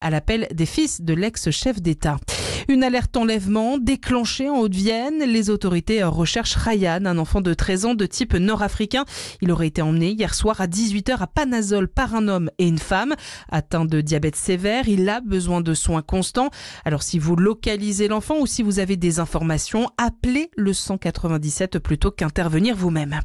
à l'appel des fils de l'ex-chef d'État. Une alerte enlèvement déclenchée en Haute-Vienne. Les autorités recherchent Ryan, un enfant de 13 ans de type nord-africain. Il aurait été emmené hier soir à 18h à Panazol par un homme et une femme. Atteint de diabète sévère, il a besoin de soins constants. Alors si vous localisez l'enfant ou si vous avez des informations, appelez le 197 plutôt qu'intervenir vous-même.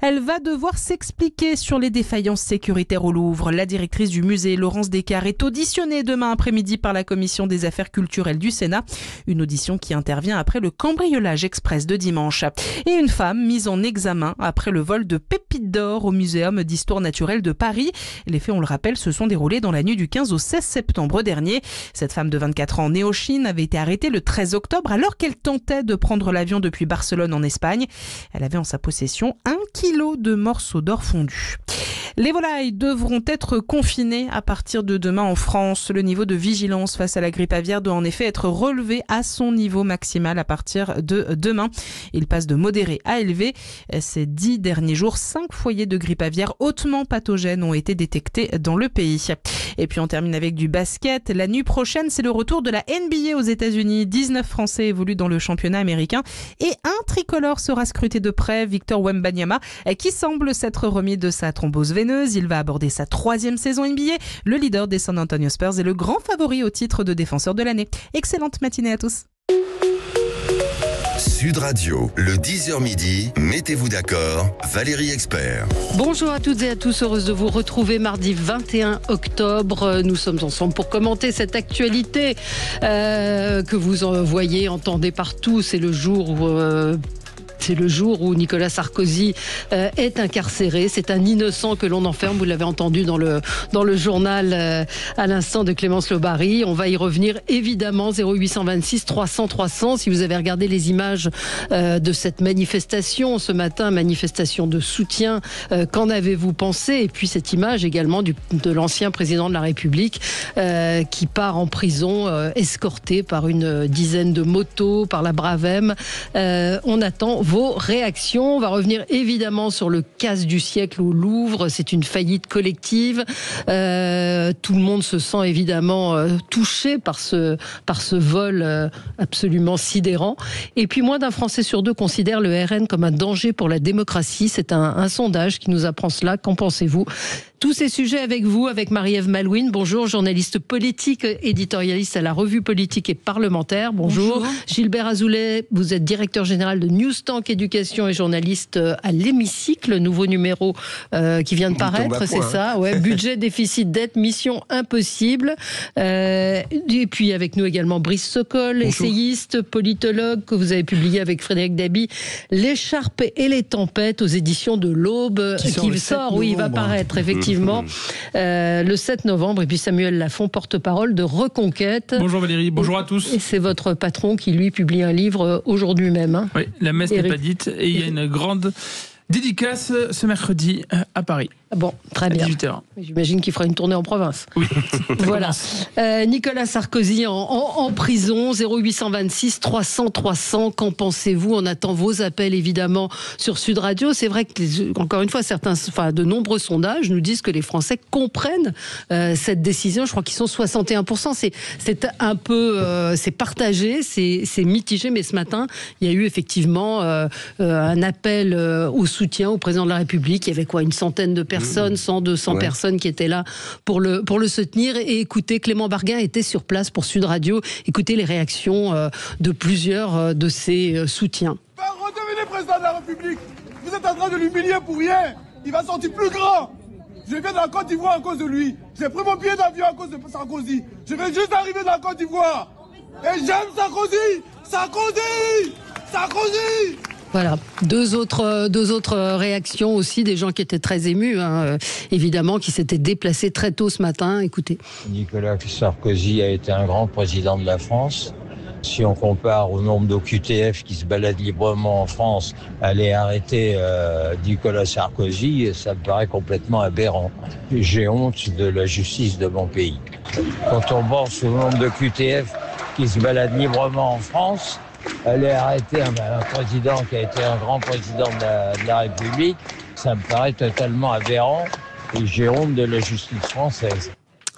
Elle va devoir s'expliquer sur les défaillances sécuritaires au Louvre. La directrice du musée, Laurence Descartes, est auditionnée demain après-midi par la Commission des affaires culturelles du Sénat. Une audition qui intervient après le cambriolage express de dimanche. Et une femme mise en examen après le vol de pépites d'or au Muséum d'histoire naturelle de Paris. Les faits, on le rappelle, se sont déroulés dans la nuit du 15 au 16 septembre dernier. Cette femme de 24 ans née au Chine avait été arrêtée le 13 octobre alors qu'elle tentait de prendre l'avion depuis Barcelone en Espagne. Elle avait en sa possession 1 kilo de morceaux d'or fondus. Les volailles devront être confinées à partir de demain en France. Le niveau de vigilance face à la grippe aviaire doit en effet être relevé à son niveau maximal à partir de demain. Il passe de modéré à élevé. Ces 10 derniers jours, 5 foyers de grippe aviaire hautement pathogènes ont été détectés dans le pays. Et puis on termine avec du basket. La nuit prochaine, c'est le retour de la NBA aux États-Unis. 19 Français évoluent dans le championnat américain et un tricolore sera scruté de près, Victor Wembanyama, qui semble s'être remis de sa thrombose veineuse. Il va aborder sa 3e saison NBA. Le leader des San Antonio Spurs est le grand favori au titre de défenseur de l'année. Excellente matinée à tous. Sud Radio, le 10h midi, mettez-vous d'accord, Valérie Expert. Bonjour à toutes et à tous, heureuse de vous retrouver mardi 21 octobre. Nous sommes ensemble pour commenter cette actualité que vous voyez, entendez partout. C'est le jour où Nicolas Sarkozy est incarcéré. C'est un innocent que l'on enferme. Vous l'avez entendu dans le journal à l'instant de Clémence Lobary. On va y revenir évidemment. 0826 300 300. Si vous avez regardé les images de cette manifestation ce matin, manifestation de soutien, qu'en avez-vous pensé? Et puis cette image également de l'ancien président de la République qui part en prison escorté par une dizaine de motos, par la Bravem. On attend vos réactions. On va revenir évidemment sur le casse du siècle au Louvre. C'est une faillite collective. Tout le monde se sent évidemment touché par ce vol absolument sidérant. Et puis moins d'un Français sur 2 considère le RN comme un danger pour la démocratie. C'est un sondage qui nous apprend cela. Qu'en pensez-vous? Tous ces sujets avec vous, avec Marie-Ève Malouine. Bonjour, journaliste politique, éditorialiste à la Revue Politique et Parlementaire. Bonjour. Gilbert Azoulay, vous êtes directeur général de Newstank Éducation et journaliste à l'Hémicycle, nouveau numéro qui vient de paraître, c'est ça, ouais. Budget, déficit, dette, mission impossible. Et puis avec nous également Brice Sokol, essayiste, politologue, que vous avez publié avec Frédéric Dabi, L'écharpe et les tempêtes aux éditions de l'Aube, qui sort, oui, il va paraître effectivement. Le 7 novembre. Et puis Samuel Lafont, porte-parole de Reconquête. Bonjour Valérie, bonjour à tous. Et c'est votre patron qui lui publie un livre aujourd'hui même. Hein. Oui, la messe n'est pas dite et il y a une grande dédicace ce mercredi à Paris. Bon, très bien. À 18h. J'imagine qu'il fera une tournée en province. Oui. Voilà. Nicolas Sarkozy en prison. 0826 300 300. Qu'en pensez-vous? On attend vos appels évidemment sur Sud Radio. C'est vrai que encore une fois, de nombreux sondages nous disent que les Français comprennent cette décision. Je crois qu'ils sont 61%. C'est un peu, c'est partagé, c'est mitigé. Mais ce matin, il y a eu effectivement un appel au soutien au président de la République. Il y avait quoi, une centaine de personnes, 100, 200 personnes qui étaient là pour le soutenir. Et écoutez, Clément Barguin était sur place pour Sud Radio. Écoutez les réactions de plusieurs de ses soutiens. Redevenez président de la République. Vous êtes en train de l'humilier pour rien. Il va sortir plus grand. Je viens de la Côte d'Ivoire à cause de lui. J'ai pris mon billet d'avion à cause de Sarkozy. Je vais juste arriver dans la Côte d'Ivoire. Et j'aime Sarkozy. Sarkozy. Sarkozy. Voilà, deux autres réactions aussi, des gens qui étaient très émus, évidemment, qui s'étaient déplacés très tôt ce matin. Écoutez. Nicolas Sarkozy a été un grand président de la France. Si on compare au nombre d'OQTF qui se baladent librement en France, aller arrêter Nicolas Sarkozy, ça me paraît complètement aberrant. J'ai honte de la justice de mon pays. Quand on pense au nombre d'OQTF qui se baladent librement en France, aller arrêter un président qui a été un grand président de la République, ça me paraît totalement aberrant et j'ai honte de la justice française.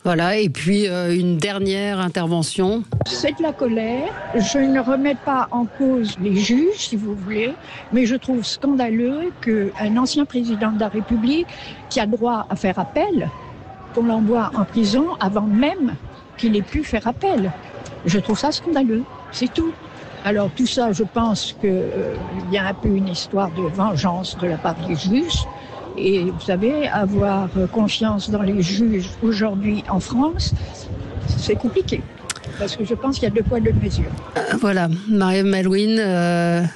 Voilà, et puis une dernière intervention. C'est de la colère. Je ne remets pas en cause les juges, si vous voulez, mais je trouve scandaleux qu'un ancien président de la République qui a droit à faire appel, qu'on l'envoie en prison avant même qu'il ait pu faire appel. Je trouve ça scandaleux, c'est tout. Alors tout ça, je pense qu'il y a un peu une histoire de vengeance de la part des juges. Et vous savez, avoir confiance dans les juges aujourd'hui en France, c'est compliqué. Parce que je pense qu'il y a deux poids, deux mesures. Voilà, Marie-Ève Malouine,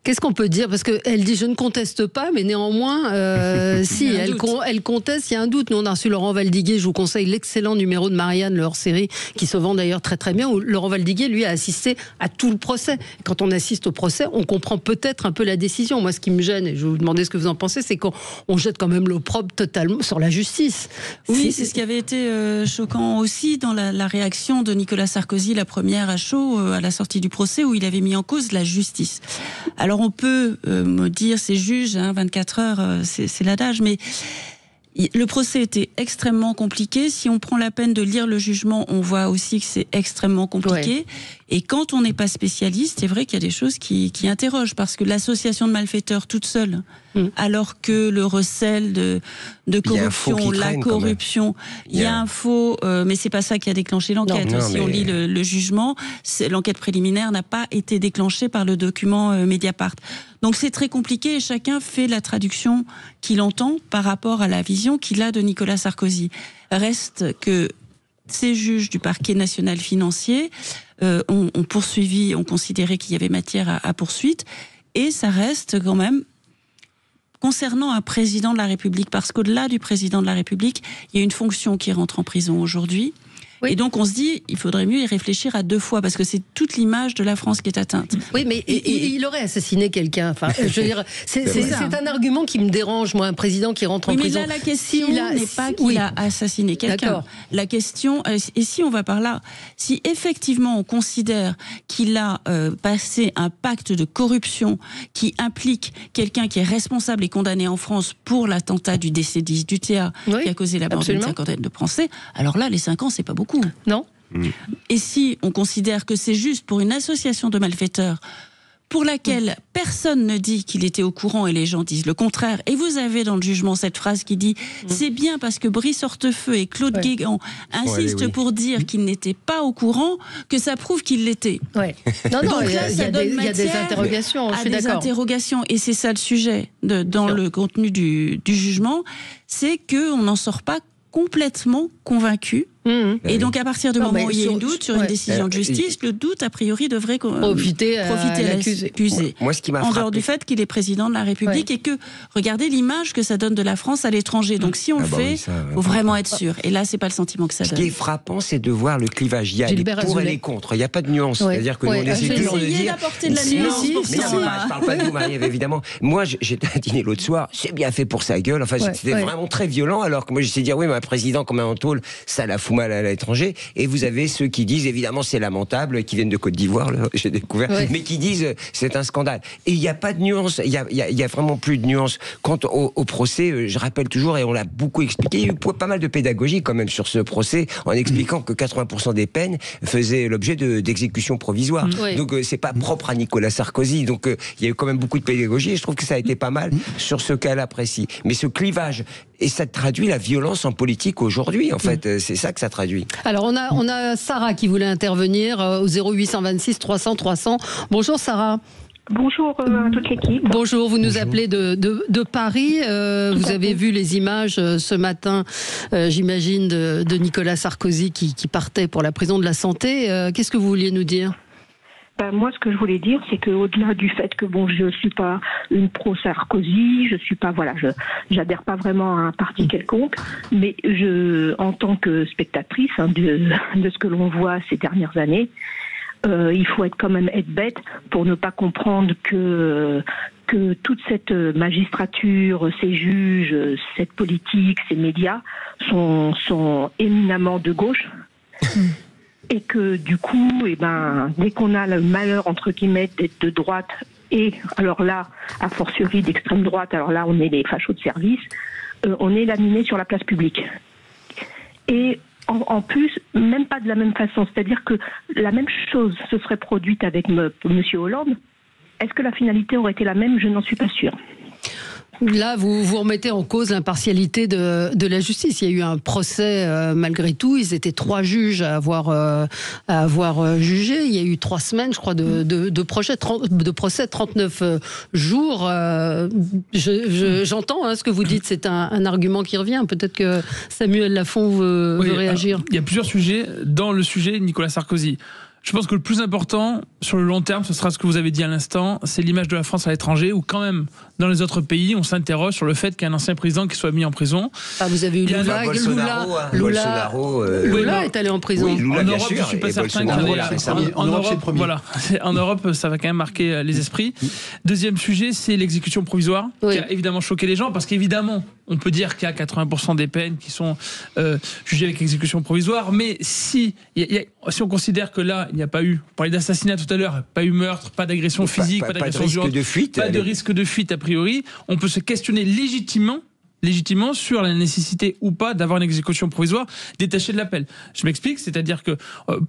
qu'est-ce qu'on peut dire? Parce qu'elle dit « je ne conteste pas », mais néanmoins, si, elle conteste, il y a un doute. Nous, on a reçu Laurent Valdiguier, je vous conseille l'excellent numéro de Marianne, le hors-série, qui se vend d'ailleurs très très bien, où Laurent Valdiguier, lui, a assisté à tout le procès. Quand on assiste au procès, on comprend peut-être un peu la décision. Moi, ce qui me gêne, et je vais vous demander ce que vous en pensez, c'est qu'on jette quand même l'opprobre totalement sur la justice. Oui, c'est ce qui avait été choquant aussi dans la réaction de Nicolas Sarkozy, la première à chaud, à la sortie du procès, où il avait mis en cause la justice. Alors on peut me dire, c'est juge, 24 heures, c'est l'adage, mais le procès était extrêmement compliqué. Si on prend la peine de lire le jugement, on voit aussi que c'est extrêmement compliqué. Ouais. Et quand on n'est pas spécialiste, c'est vrai qu'il y a des choses qui interrogent, parce que l'association de malfaiteurs toute seule, alors que le recel de corruption, la corruption, il y a un faux, mais c'est pas ça qui a déclenché l'enquête. Si on lit le jugement, l'enquête préliminaire n'a pas été déclenchée par le document Mediapart. Donc c'est très compliqué et chacun fait la traduction qu'il entend par rapport à la vision qu'il a de Nicolas Sarkozy. Reste que ces juges du parquet national financier ont poursuivi, ont considéré qu'il y avait matière à poursuite, et ça reste quand même concernant un président de la République, parce qu'au-delà du président de la République, il y a une fonction qui rentre en prison aujourd'hui. Oui. Et donc on se dit, il faudrait mieux y réfléchir à deux fois, parce que c'est toute l'image de la France qui est atteinte. Oui, mais il aurait assassiné quelqu'un. Enfin, je veux dire, c'est un argument qui me dérange, moi, un président qui rentre en prison. Mais là, la question n'est pas qu'il a assassiné quelqu'un. La question, et si on va par là, si effectivement on considère qu'il a passé un pacte de corruption qui implique quelqu'un qui est responsable et condamné en France pour l'attentat du DC-10 du TA, qui a causé la mort d'une cinquantaine de Français, alors là, les 5 ans, c'est pas beaucoup. Non. Et si on considère que c'est juste pour une association de malfaiteurs pour laquelle personne ne dit qu'il était au courant et les gens disent le contraire, et vous avez dans le jugement cette phrase qui dit c'est bien parce que Brice Hortefeux et Claude Guégan insistent pour dire qu'il n'était pas au courant que ça prouve qu'il l'était. Ouais. Non, donc là, il y a des interrogations, je suis d'accord. Interrogations, et c'est ça le sujet dans le contenu du jugement, c'est qu'on n'en sort pas complètement convaincu. Et donc à partir du moment où il y a un doute sur une décision de justice, le doute a priori devrait profiter à l'accusé. Moi, ce qui m'a en dehors du fait qu'il est président de la République et que regardez l'image que ça donne de la France à l'étranger. Donc si on le fait, faut vraiment être sûr. Et là, c'est pas le sentiment que ça donne. Ce qui est frappant, c'est de voir le clivage. Il y a les pour et les contre. Il n'y a pas de nuance. C'est-à-dire que nous, on essaie toujours de dire. D'apporter de la nuance. Mais non, je parle pas de vous, Marie-Ève, évidemment. Moi, j'étais à dîner l'autre soir. C'est bien fait pour sa gueule. Enfin, c'était vraiment très violent. Alors que moi, j'essayais de dire oui, mais un président comme un tôle, ça la fout mal à l'étranger. Et vous avez ceux qui disent, évidemment, c'est lamentable, qui viennent de Côte d'Ivoire, j'ai découvert, mais qui disent, c'est un scandale. Et il n'y a pas de nuance, il y a vraiment plus de nuance. Quant au procès, je rappelle toujours, et on l'a beaucoup expliqué, il y a eu pas mal de pédagogie quand même sur ce procès, en expliquant que 80% des peines faisaient l'objet d'exécution provisoire. Donc c'est pas propre à Nicolas Sarkozy. Donc il y a eu quand même beaucoup de pédagogie, et je trouve que ça a été pas mal sur ce cas-là précis. Mais ce clivage, et ça traduit la violence en politique aujourd'hui, en fait. C'est ça que ça traduit. Alors, on a Sarah qui voulait intervenir au 0826 300 300. Bonjour Sarah. Bonjour à toute l'équipe. Bonjour, vous nous appelez de Paris. Vous avez vu les images ce matin, j'imagine, de Nicolas Sarkozy qui partait pour la prison de la Santé. Qu'est-ce que vous vouliez nous dire ? Moi, ce que je voulais dire, c'est qu'au-delà du fait que je suis pas une pro-Sarkozy, je suis pas, j'adhère pas vraiment à un parti quelconque, mais en tant que spectatrice de ce que l'on voit ces dernières années, il faut quand même être bête pour ne pas comprendre que toute cette magistrature, ces juges, cette politique, ces médias sont éminemment de gauche. Et que du coup, dès qu'on a le malheur, entre guillemets, d'être de droite, et alors là, a fortiori d'extrême droite, alors là, on est les fachos de service, on est laminé sur la place publique. Et en plus, même pas de la même façon. C'est-à-dire que la même chose se serait produite avec M. Hollande. Est-ce que la finalité aurait été la même? Je n'en suis pas sûre. Là, vous remettez en cause l'impartialité de la justice. Il y a eu un procès malgré tout. Ils étaient 3 juges à avoir jugé. Il y a eu 3 semaines, je crois, de procès, 39 jours. J'entends ce que vous dites. C'est un argument qui revient. Peut-être que Samuel Lafont veut réagir. Alors, il y a plusieurs sujets. Dans le sujet Nicolas Sarkozy, je pense que le plus important, sur le long terme, ce sera ce que vous avez dit à l'instant, c'est l'image de la France à l'étranger, où quand même, dans les autres pays, on s'interroge sur le fait qu'il y a un ancien président qui soit mis en prison. Vous avez eu Lula est allé en prison. Oui, Lula, en Europe, je ne suis pas certain qu'il y en Europe, voilà. En Europe, ça va quand même marquer les esprits. Deuxième sujet, c'est l'exécution provisoire, qui a évidemment choqué les gens, parce qu'évidemment, on peut dire qu'il y a 80% des peines qui sont jugées avec exécution provisoire, mais si on considère que là, il n'y a pas eu, on parlait d'assassinat tout à l'heure, pas eu meurtre, pas d'agression physique, pas d'agression violente, pas de risque de fuite a priori, on peut se questionner légitimement sur la nécessité ou pas d'avoir une exécution provisoire détachée de l'appel. Je m'explique, c'est-à-dire que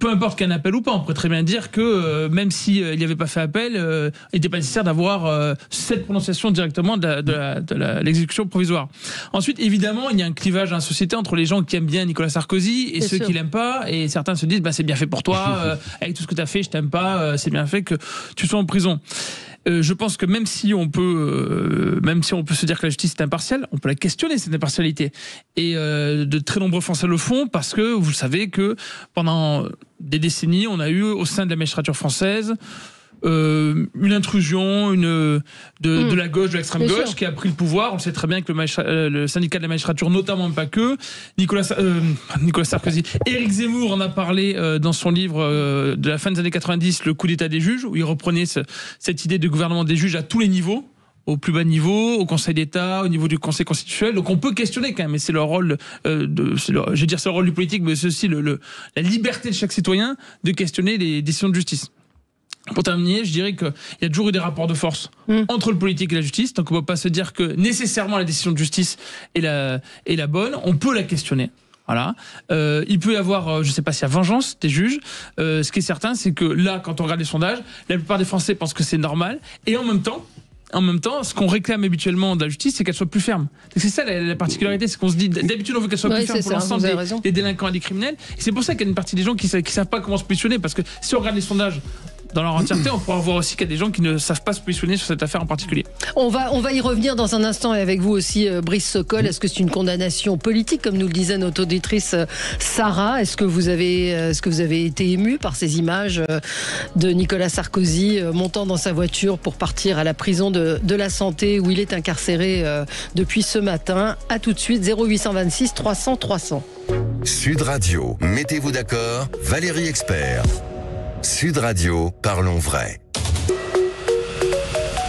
peu importe qu'il y ait un appel ou pas, on pourrait très bien dire que même s'il n'y avait pas fait appel, il n'était pas nécessaire d'avoir cette prononciation directement de l'exécution provisoire. Ensuite, évidemment, il y a un clivage dans la société entre les gens qui aiment bien Nicolas Sarkozy et ceux qui l'aiment pas, et certains se disent c'est bien fait pour toi, avec tout ce que tu as fait, je t'aime pas, c'est bien fait que tu sois en prison. Je pense que même si on peut se dire que la justice est impartiale, on peut la questionner, cette impartialité. Et de très nombreux Français le font parce que vous savez que pendant des décennies, on a eu au sein de la magistrature française une intrusion de la gauche, de l'extrême gauche, qui a pris le pouvoir. On sait très bien que le syndicat de la magistrature, notamment, pas que, Nicolas Sarkozy, Éric Zemmour en a parlé dans son livre de la fin des années 90, Le coup d'état des juges, où il reprenait cette idée de gouvernement des juges à tous les niveaux, au plus bas niveau, au Conseil d'État, au niveau du Conseil constitutionnel. Donc on peut questionner quand même, et c'est le rôle c'est le rôle du politique, mais c'est aussi la liberté de chaque citoyen de questionner les décisions de justice. Pour terminer, je dirais qu'il y a toujours eu des rapports de force entre le politique et la justice, donc on ne peut pas se dire que nécessairement la décision de justice est la bonne. On peut la questionner. Voilà. Il peut y avoir, je ne sais pas s'il y a vengeance des juges. Ce qui est certain, c'est que là, quand on regarde les sondages, la plupart des Français pensent que c'est normal. Et en même temps, ce qu'on réclame habituellement de la justice, c'est qu'elle soit plus ferme. C'est ça la particularité, c'est qu'on se dit, d'habitude on veut qu'elle soit plus ferme pour l'ensemble des délinquants et des criminels. Et c'est pour ça qu'il y a une partie des gens qui savent pas comment se positionner, parce que si on regarde les sondages dans leur entièreté, on pourra voir aussi qu'il y a des gens qui ne savent pas se positionner sur cette affaire en particulier. On va y revenir dans un instant, et avec vous aussi, Brice Sokol. Est-ce que c'est une condamnation politique, comme nous le disait notre auditrice Sarah? Est-ce que vous avez été ému par ces images de Nicolas Sarkozy montant dans sa voiture pour partir à la prison de la Santé, où il est incarcéré depuis ce matin? À tout de suite, 0826 300 300. Sud Radio, mettez-vous d'accord, Valérie Expert. Sud Radio, parlons vrai.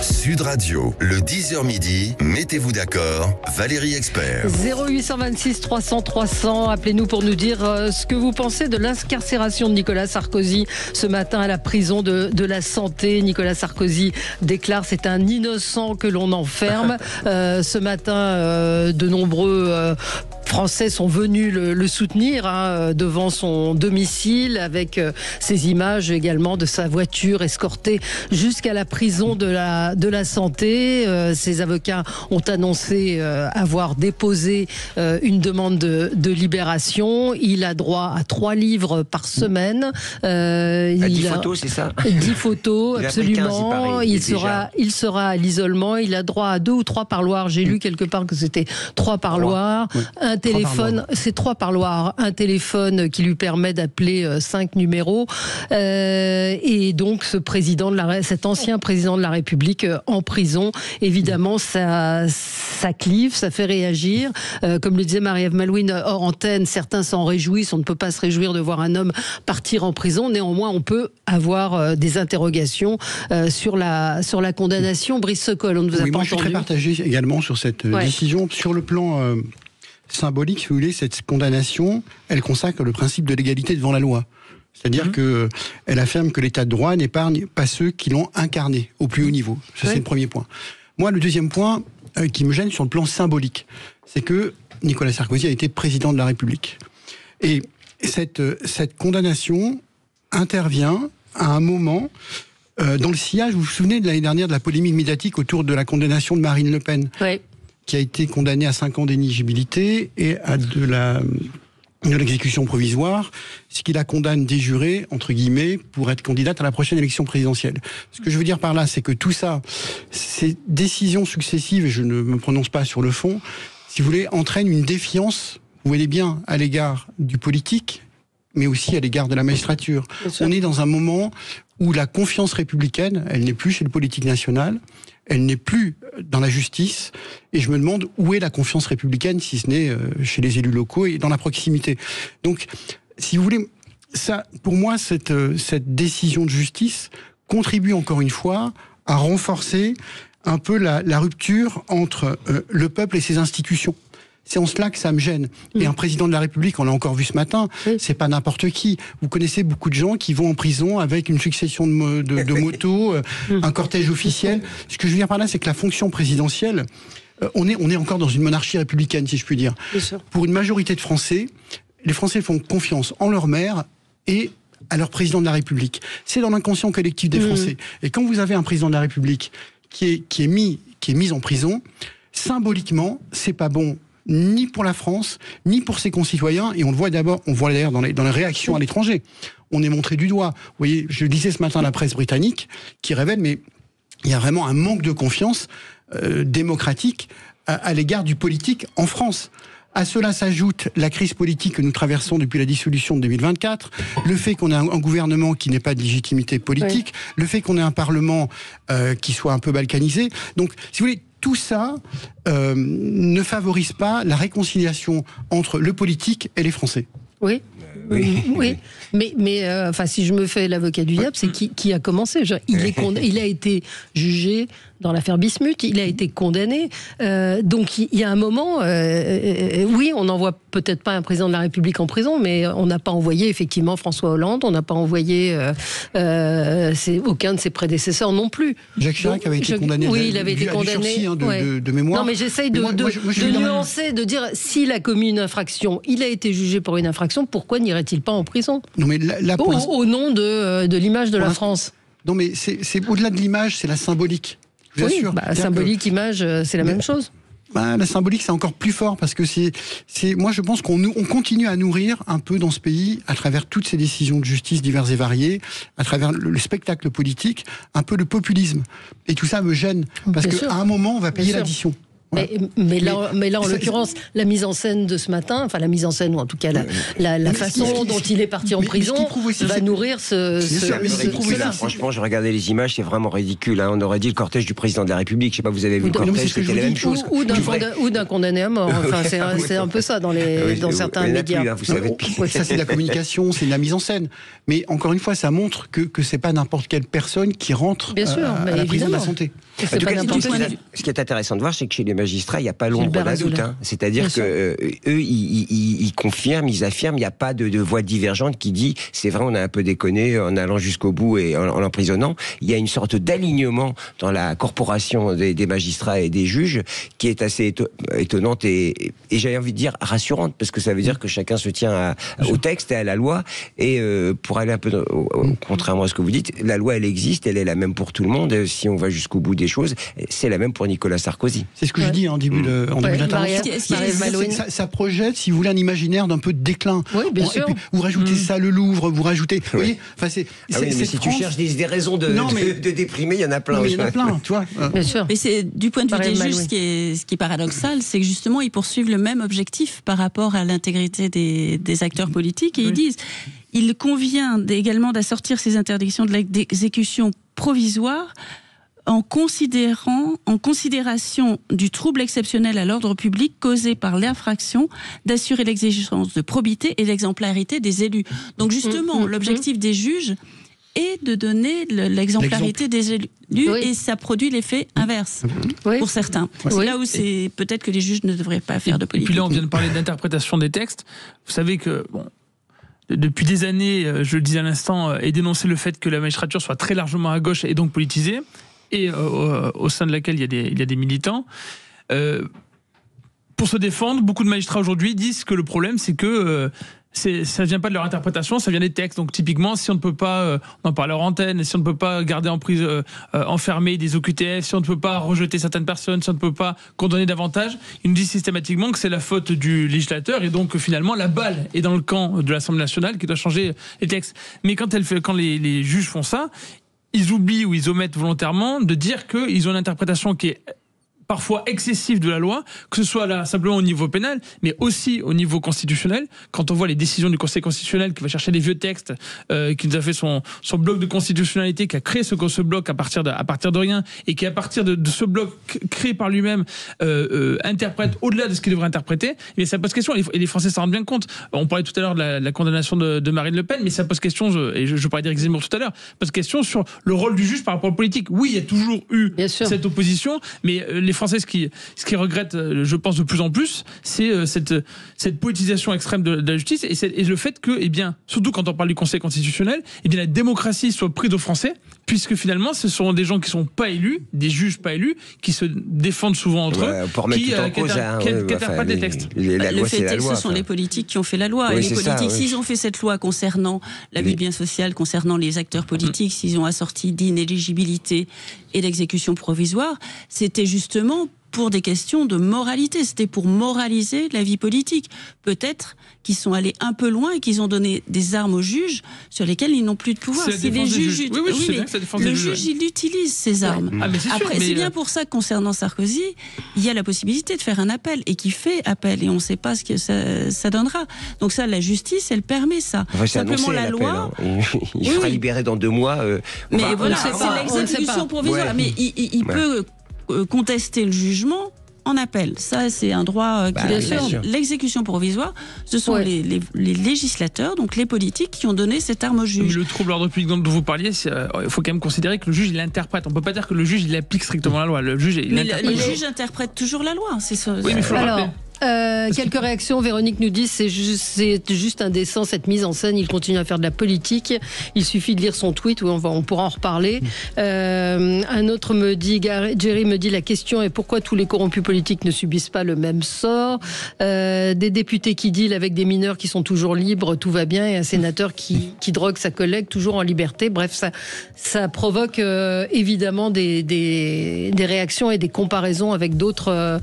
Sud Radio, le 10h midi, mettez-vous d'accord, Valérie Expert. 0826 300 300, appelez-nous pour nous dire ce que vous pensez de l'incarcération de Nicolas Sarkozy ce matin à la prison de la Santé. Nicolas Sarkozy déclare: c'est un innocent que l'on enferme. Ce matin, de nombreux Français sont venus le soutenir devant son domicile, avec ces images également de sa voiture escortée jusqu'à la prison de la Santé. Ses avocats ont annoncé avoir déposé une demande de libération. Il a droit à 3 livres par semaine. 10 photos, c'est ça? 10 photos, absolument. Il sera à l'isolement. Il a droit à 2 ou 3 parloirs. J'ai lu quelque part que c'était 3 parloirs. Un téléphone, c'est 3 parloirs. Un téléphone qui lui permet d'appeler 5 numéros. Et donc, cet ancien président de la République en prison, évidemment, ça clive, ça fait réagir. Comme le disait Marie-Ève Malouine hors antenne, certains s'en réjouissent. On ne peut pas se réjouir de voir un homme partir en prison. Néanmoins, on peut avoir des interrogations sur la condamnation. Brice Sokol, on ne vous a pas entendu. Moi, je suis très partagé également sur cette décision. Sur le plan symbolique, si vous voulez, cette condamnation, elle consacre le principe de l'égalité devant la loi. C'est-à-dire qu'elle affirme que l'état de droit n'épargne pas ceux qui l'ont incarné au plus haut niveau. Ça, c'est le premier point. Moi, le deuxième point qui me gêne sur le plan symbolique, c'est que Nicolas Sarkozy a été président de la République. Et cette condamnation intervient à un moment dans le sillage, vous vous souvenez de l'année dernière de la polémique médiatique autour de la condamnation de Marine Le Pen, qui a été condamnée à 5 ans d'inéligibilité et à de l'exécution provisoire, ce qui la condamne des jurés, entre guillemets, pour être candidate à la prochaine élection présidentielle. Ce que je veux dire par là, c'est que tout ça, ces décisions successives, et je ne me prononce pas sur le fond, si vous voulez, entraînent une défiance, vous voyez bien, à l'égard du politique, mais aussi à l'égard de la magistrature. On est dans un moment où la confiance républicaine, elle n'est plus chez le politique national, elle n'est plus dans la justice, et je me demande où est la confiance républicaine, si ce n'est chez les élus locaux et dans la proximité. Donc, si vous voulez, ça, pour moi, cette décision de justice contribue encore une fois à renforcer un peu la rupture entre le peuple et ses institutions. C'est en cela que ça me gêne. Et un président de la République, on l'a encore vu ce matin, c'est pas n'importe qui. Vous connaissez beaucoup de gens qui vont en prison avec une succession de motos, un cortège officiel. Ce que je veux dire par là, c'est que la fonction présidentielle, on est encore dans une monarchie républicaine, si je puis dire. Pour une majorité de Français, les Français font confiance en leur maire et à leur président de la République. C'est dans l'inconscient collectif des Français. Et quand vous avez un président de la République qui est mis en prison, symboliquement, c'est pas bon ni pour la France, ni pour ses concitoyens, et on le voit d'ailleurs dans les réactions à l'étranger. On est montré du doigt. Vous voyez, je lisais ce matin la presse britannique qui révèle, mais il y a vraiment un manque de confiance démocratique à l'égard du politique en France. À cela s'ajoute la crise politique que nous traversons depuis la dissolution de 2024, le fait qu'on ait un gouvernement qui n'ait pas de légitimité politique, le fait qu'on ait un parlement qui soit un peu balkanisé. Donc, si vous voulez, tout ça ne favorise pas la réconciliation entre le politique et les Français. Oui. Mais enfin, si je me fais l'avocat du diable, c'est qui a commencé. Il a été jugé dans l'affaire Bismuth, il a été condamné. Donc il y a un moment, oui, on n'envoie peut-être pas un président de la République en prison, mais on n'a pas envoyé effectivement François Hollande, on n'a pas envoyé aucun de ses prédécesseurs non plus. Jacques Chirac avait été condamné. Oui, il avait été condamné de mémoire. Non, mais j'essaye de nuancer, de dire s'il a commis une infraction, il a été jugé pour une infraction, pourquoi n'irait-il pas en prison ? Non, mais au nom de l'image de la France. Non, mais c'est au-delà de l'image, c'est la symbolique. Je vous assure. Symbolique, image, c'est la même chose. La symbolique, c'est encore plus fort parce que moi, je pense qu'on continue à nourrir un peu dans ce pays, à travers toutes ces décisions de justice diverses et variées, à travers le spectacle politique, un peu le populisme. Et tout ça me gêne parce qu'à un moment, on va payer l'addition. Mais là, en l'occurrence, la mise en scène de ce matin, enfin la mise en scène, ou en tout cas la façon dont il est parti en prison, va nourrir cela. Franchement, je regardais les images, c'est vraiment ridicule. On aurait dit le cortège du président de la République. Je sais pas, vous avez vu le cortège, c'était la même chose. Ou d'un condamné à mort. Enfin, c'est un peu ça dans certains médias. Ça, c'est de la communication, c'est de la mise en scène. Mais encore une fois, ça montre que c'est pas n'importe quelle personne qui rentre à la prison de la santé. Ce qui est intéressant de voir, c'est que chez les magistrats, il n'y a pas l'ombre d'un doute. C'est-à-dire que eux, ils confirment, ils affirment, il n'y a pas de voix divergente qui dit c'est vrai, on a un peu déconné en allant jusqu'au bout et en l'emprisonnant. Il y a une sorte d'alignement dans la corporation des magistrats et des juges qui est assez étonnante et j'avais envie de dire rassurante, parce que ça veut dire que chacun se tient au texte et à la loi. Et pour aller un peu contrairement à ce que vous dites, la loi, elle existe, elle est la même pour tout le monde. Si on va jusqu'au bout des choses, c'est la même pour Nicolas Sarkozy. C'est ce que je dis en début d'intervention. Ça projette, si vous voulez, un imaginaire d'un peu de déclin. Oui, bien sûr. Et puis, vous rajoutez ça, le Louvre, vous rajoutez... Vous voyez, mais si tu cherches des raisons de déprimer, il y en a plein. Non, mais il y en a plein, tu vois. Bien sûr. Mais c'est du point de vue des juges, ce qui est paradoxal, c'est que justement, ils poursuivent le même objectif par rapport à l'intégrité des acteurs politiques et ils disent il convient également d'assortir ces interdictions de l'exécution provisoire en considération du trouble exceptionnel à l'ordre public causé par l'infraction, d'assurer l'exigence de probité et l'exemplarité des élus. Donc justement, l'objectif des juges est de donner l'exemplarité des élus et ça produit l'effet inverse pour certains. C'est là où c'est peut-être que les juges ne devraient pas faire de politique. Et puis là, on vient de parler d'interprétation des textes. Vous savez que depuis des années, je le disais à l'instant, est dénoncé le fait que la magistrature soit très largement à gauche et donc politisée, et au sein de laquelle il y a des militants. Pour se défendre, beaucoup de magistrats aujourd'hui disent que le problème, c'est que ça vient pas de leur interprétation, ça vient des textes. Donc typiquement, si on ne peut pas en parler hors antenne, si on ne peut pas garder en prise enfermé des OQTF, si on ne peut pas rejeter certaines personnes, si on ne peut pas condamner davantage, ils nous disent systématiquement que c'est la faute du législateur et donc que finalement la balle est dans le camp de l'Assemblée nationale qui doit changer les textes. Mais quand les juges font ça, ils oublient ou ils omettent volontairement de dire qu'ils ont une interprétation qui est parfois excessif de la loi, que ce soit là simplement au niveau pénal, mais aussi au niveau constitutionnel. Quand on voit les décisions du Conseil constitutionnel qui va chercher des vieux textes, qui nous a fait son bloc de constitutionnalité, qui a créé ce bloc à partir de rien, et qui à partir de ce bloc créé par lui-même interprète au-delà de ce qu'il devrait interpréter, mais ça pose question, et les Français s'en rendent bien compte. On parlait tout à l'heure de la condamnation de Marine Le Pen, mais ça pose question, et je parlais d'Éric Zemmour tout à l'heure, pose question sur le rôle du juge par rapport au politique. Oui, il y a toujours eu cette opposition, mais les Français, ce qui regrettent, je pense, de plus en plus, c'est cette politisation extrême de la justice et le fait que, surtout quand on parle du Conseil constitutionnel, la démocratie soit prise aux Français, puisque finalement, ce sont des gens qui ne sont pas élus, des juges pas élus, qui se défendent souvent entre eux, qui interprètent les textes. Le fait est que ce sont les politiques qui ont fait la loi. Et les politiques, s'ils ont fait cette loi concernant l'abus de biens social, concernant les acteurs politiques, s'ils ont assorti d'inéligibilité et d'exécution provisoire, c'était justement pour des questions de moralité. C'était pour moraliser la vie politique. Peut-être qu'ils sont allés un peu loin et qu'ils ont donné des armes aux juges sur lesquels ils n'ont plus de pouvoir. Si les juges, le juge, il utilise ces armes. Après, c'est bien pour ça que concernant Sarkozy, il y a la possibilité de faire un appel et qui fait appel et on ne sait pas ce que ça donnera. Donc ça, la justice, elle permet ça. Simplement la loi. Il sera libéré dans 2 mois. Mais voilà, c'est l'exécution provisoire. Mais il peut contester le jugement en appel. Ça, c'est un droit qu'il a. L'exécution provisoire, ce sont les législateurs, donc les politiques, qui ont donné cette arme au juge. Le trouble à l'ordre public dont vous parliez, il faut quand même considérer que le juge, il interprète. On ne peut pas dire que le juge, il applique strictement la loi. Le juge interprète toujours la loi. C'est ça. Oui, mais il faut le rappeler. Quelques réactions. Véronique nous dit c'est juste indécent cette mise en scène. Il continue à faire de la politique. Il suffit de lire son tweet. On pourra en reparler. Un autre me dit, Jerry me dit, la question est pourquoi tous les corrompus politiques ne subissent pas le même sort. Des députés qui dealent avec des mineurs qui sont toujours libres, tout va bien, et un sénateur qui drogue sa collègue toujours en liberté. Bref, ça provoque évidemment des réactions et des comparaisons avec d'autres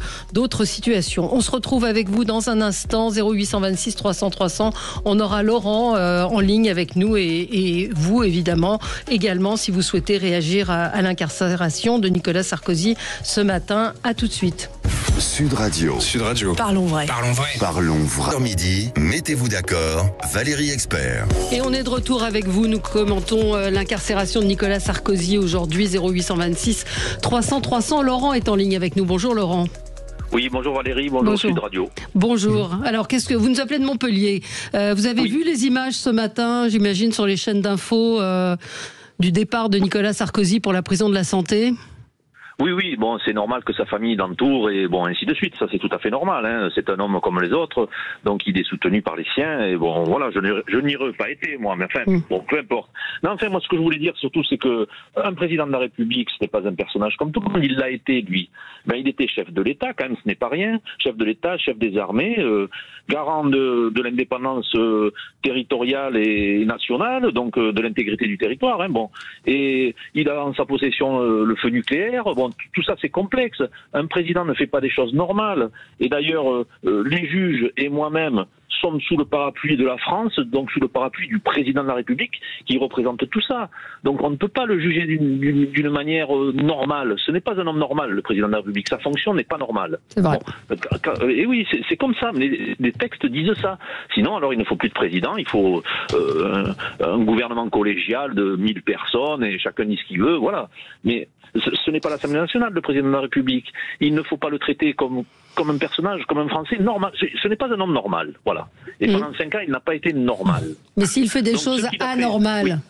situations. On se retrouve avec vous dans un instant, 0826 300 300. On aura Laurent en ligne avec nous et vous, évidemment, également, si vous souhaitez réagir à l'incarcération de Nicolas Sarkozy ce matin. À tout de suite. Sud Radio. Parlons vrai. Parlons vrai. Midi, mettez-vous d'accord. Valérie Expert. Et on est de retour avec vous. Nous commentons l'incarcération de Nicolas Sarkozy aujourd'hui, 0826 300 300. Laurent est en ligne avec nous. Bonjour Laurent. Oui, bonjour Valérie, bonjour Sud Radio. Bonjour. Alors, qu'est-ce que vous nous appelez de Montpellier? Vous avez vu les images ce matin, j'imagine, sur les chaînes d'infos du départ de Nicolas Sarkozy pour la prison de la Santé? Oui, bon, c'est normal que sa famille l'entoure et bon, ainsi de suite. Ça, c'est tout à fait normal. Hein. C'est un homme comme les autres, donc il est soutenu par les siens. Et bon, voilà, je n'y aurais pas été, moi. Mais enfin, bon, peu importe. Non, enfin, moi, ce que je voulais dire surtout, c'est que un président de la République, ce n'est pas un personnage comme tout le monde. Il l'a été, lui. Ben, il était chef de l'État, quand même, ce n'est pas rien. Chef de l'État, chef des armées, garant de l'indépendance territoriale et nationale, donc de l'intégrité du territoire. Hein, bon, et il a en sa possession le feu nucléaire. Bon, tout ça c'est complexe. Un président ne fait pas des choses normales. Et d'ailleurs, les juges et moi-même sommes sous le parapluie de la France, donc sous le parapluie du président de la République qui représente tout ça. Donc on ne peut pas le juger d'une manière normale. Ce n'est pas un homme normal, le président de la République. Sa fonction n'est pas normale. C'est vrai. Bon, et oui, c'est comme ça. Mais les textes disent ça. Sinon, alors il ne faut plus de président. Il faut un gouvernement collégial de 1000 personnes et chacun dit ce qu'il veut. Voilà. Mais ce n'est pas l'Assemblée nationale, le président de la République. Il ne faut pas le traiter comme un personnage, comme un Français normal. Ce n'est pas un homme normal, voilà. Et pendant 5 ans, il n'a pas été normal. Mais s'il fait des choses anormales...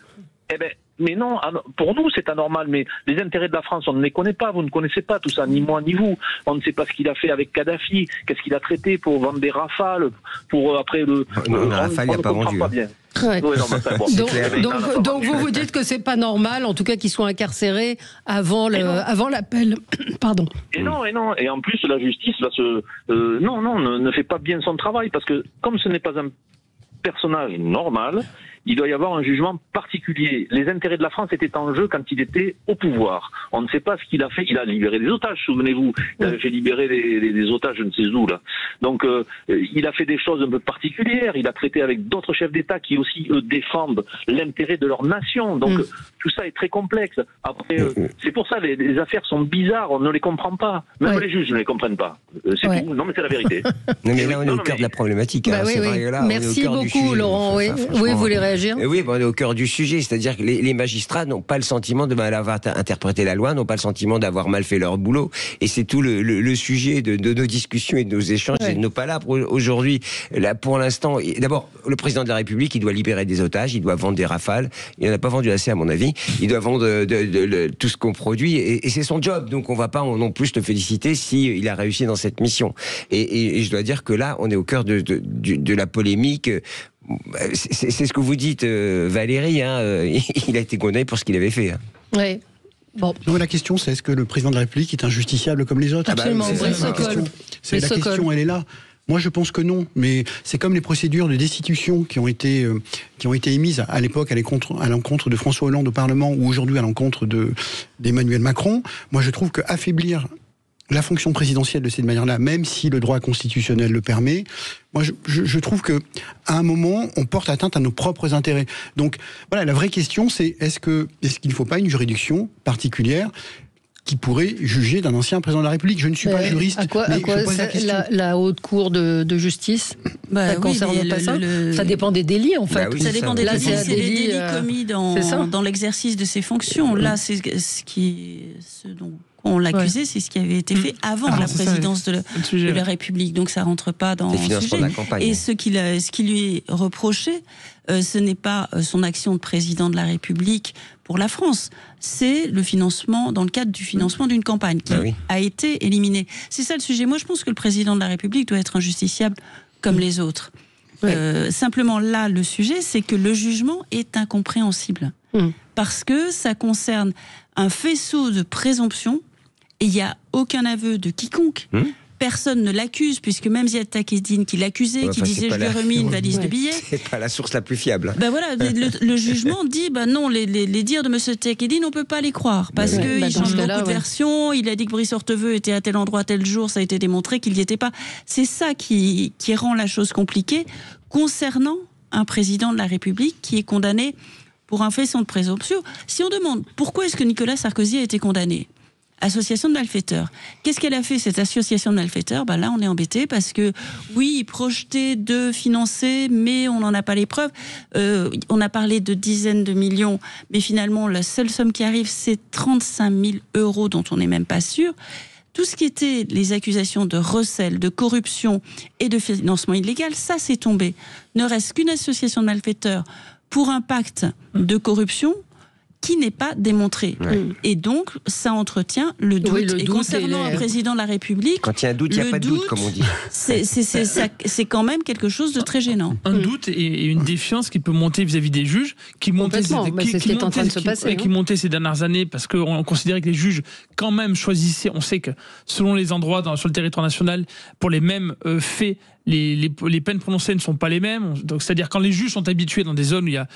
Eh ben, mais non, pour nous c'est anormal, mais les intérêts de la France, on ne les connaît pas, vous ne connaissez pas tout ça, ni moi ni vous. On ne sait pas ce qu'il a fait avec Kadhafi, qu'est-ce qu'il a traité pour vendre des Rafales, pour après le... Rafale, il n'y a pas vendu. Pas bien. Ouais. Oui, non, donc vous dites que c'est pas normal, en tout cas, qu'ils soient incarcérés avant l'appel. Pardon. Et non. Et en plus, la justice va ne fait pas bien son travail, parce que comme ce n'est pas personnage normal, il doit y avoir un jugement particulier. Les intérêts de la France étaient en jeu quand il était au pouvoir. On ne sait pas ce qu'il a fait. Il a libéré des otages, souvenez-vous. Il avait fait libérer des otages, je ne sais où, là. Donc, il a fait des choses un peu particulières. Il a traité avec d'autres chefs d'État qui aussi, eux, défendent l'intérêt de leur nation. Donc, tout ça est très complexe. Après, c'est pour ça, les affaires sont bizarres. On ne les comprend pas. Même les juges ne les comprennent pas. C'est tout. Non, mais c'est la vérité. Non, mais là, on est au cœur de la problématique. Bah, oui, oui. Là, merci beaucoup, Laurent. Oui, vous voulez réagir? Oui, on est au cœur du sujet, c'est-à-dire que les magistrats n'ont pas le sentiment de mal avoir interprété la loi, n'ont pas le sentiment d'avoir mal fait leur boulot, et c'est tout le sujet de nos discussions et de nos échanges et de nos palabres aujourd'hui. Là, pour l'instant, d'abord, le président de la République, il doit libérer des otages, il doit vendre des Rafales, il n'en a pas vendu assez à mon avis, il doit vendre tout ce qu'on produit, et c'est son job, donc on ne va pas non plus le féliciter s'il a réussi dans cette mission. Et je dois dire que là, on est au cœur de la polémique. C'est ce que vous dites, Valérie, hein, il a été condamné pour ce qu'il avait fait. Hein. Oui. Bon. Non, la question, c'est est-ce que le président de la République est injusticiable comme les autres? Absolument, la question, elle est là. Moi, je pense que non, mais c'est comme les procédures de destitution qui ont été émises à l'époque à l'encontre de François Hollande au Parlement, ou aujourd'hui à l'encontre d'Emmanuel Macron. Moi, je trouve qu'affaiblir la fonction présidentielle de cette manière-là, même si le droit constitutionnel le permet, moi je trouve que à un moment on porte atteinte à nos propres intérêts. Donc voilà, la vraie question c'est est-ce qu'il ne faut pas une juridiction particulière qui pourrait juger d'un ancien président de la République? Je ne suis pas juriste. À quoi la haute cour de justice ça concerne pas ça. Ça dépend des délits en fait. Bah oui, ça dépend des délits. C'est des délits commis dans l'exercice de ses fonctions. Là, c'est ce dont on l'accusait, c'est ce qui avait été fait avant la présidence de la République. Donc ça rentre pas dans le sujet. Et ce qui lui est reproché, ce n'est pas son action de président de la République pour la France, c'est le financement, dans le cadre du financement d'une campagne qui a été éliminée. C'est ça le sujet. Moi, je pense que le président de la République doit être injusticiable comme les autres. Simplement, là, le sujet, c'est que le jugement est incompréhensible. Parce que ça concerne un faisceau de présomptions et il n'y a aucun aveu de quiconque. Personne ne l'accuse, puisque même Ziad Takieddine qui l'accusait, qui disait je lui ai remis une valise de billets. C'est pas la source la plus fiable. Ben voilà, le jugement dit non, les dires de M. Takieddine, on ne peut pas les croire, parce qu'il change beaucoup de versions, il a dit que Brice Hortefeux était à tel endroit, tel jour, ça a été démontré qu'il n'y était pas. C'est ça qui rend la chose compliquée concernant un président de la République qui est condamné pour un faisceau de présomption. Si on demande pourquoi est-ce que Nicolas Sarkozy a été condamné, association de malfaiteurs. Qu'est-ce qu'elle a fait, cette association de malfaiteurs? Là, on est embêté parce que, oui, il projetait de financer, mais on n'en a pas les preuves. On a parlé de dizaines de millions, mais finalement, la seule somme qui arrive, c'est 35 000 € dont on n'est même pas sûr. Tout ce qui était les accusations de recel, de corruption et de financement illégal, ça, c'est tombé. Ne reste qu'une association de malfaiteurs pour un pacte de corruption qui n'est pas démontré. Et donc, ça entretient le doute. Et concernant un président de la République... Quand il y a un doute, il n'y a pas de doute, comme on dit. C'est quand même quelque chose de très gênant. Un doute et une défiance qui peut monter vis-à-vis des juges, qui montaient ces dernières années, parce qu'on considérait que les juges, quand même, choisissaient... On sait que, selon les endroits sur le territoire national, pour les mêmes faits, les peines prononcées ne sont pas les mêmes. Donc, c'est-à-dire quand les juges sont habitués dans des zones où il y a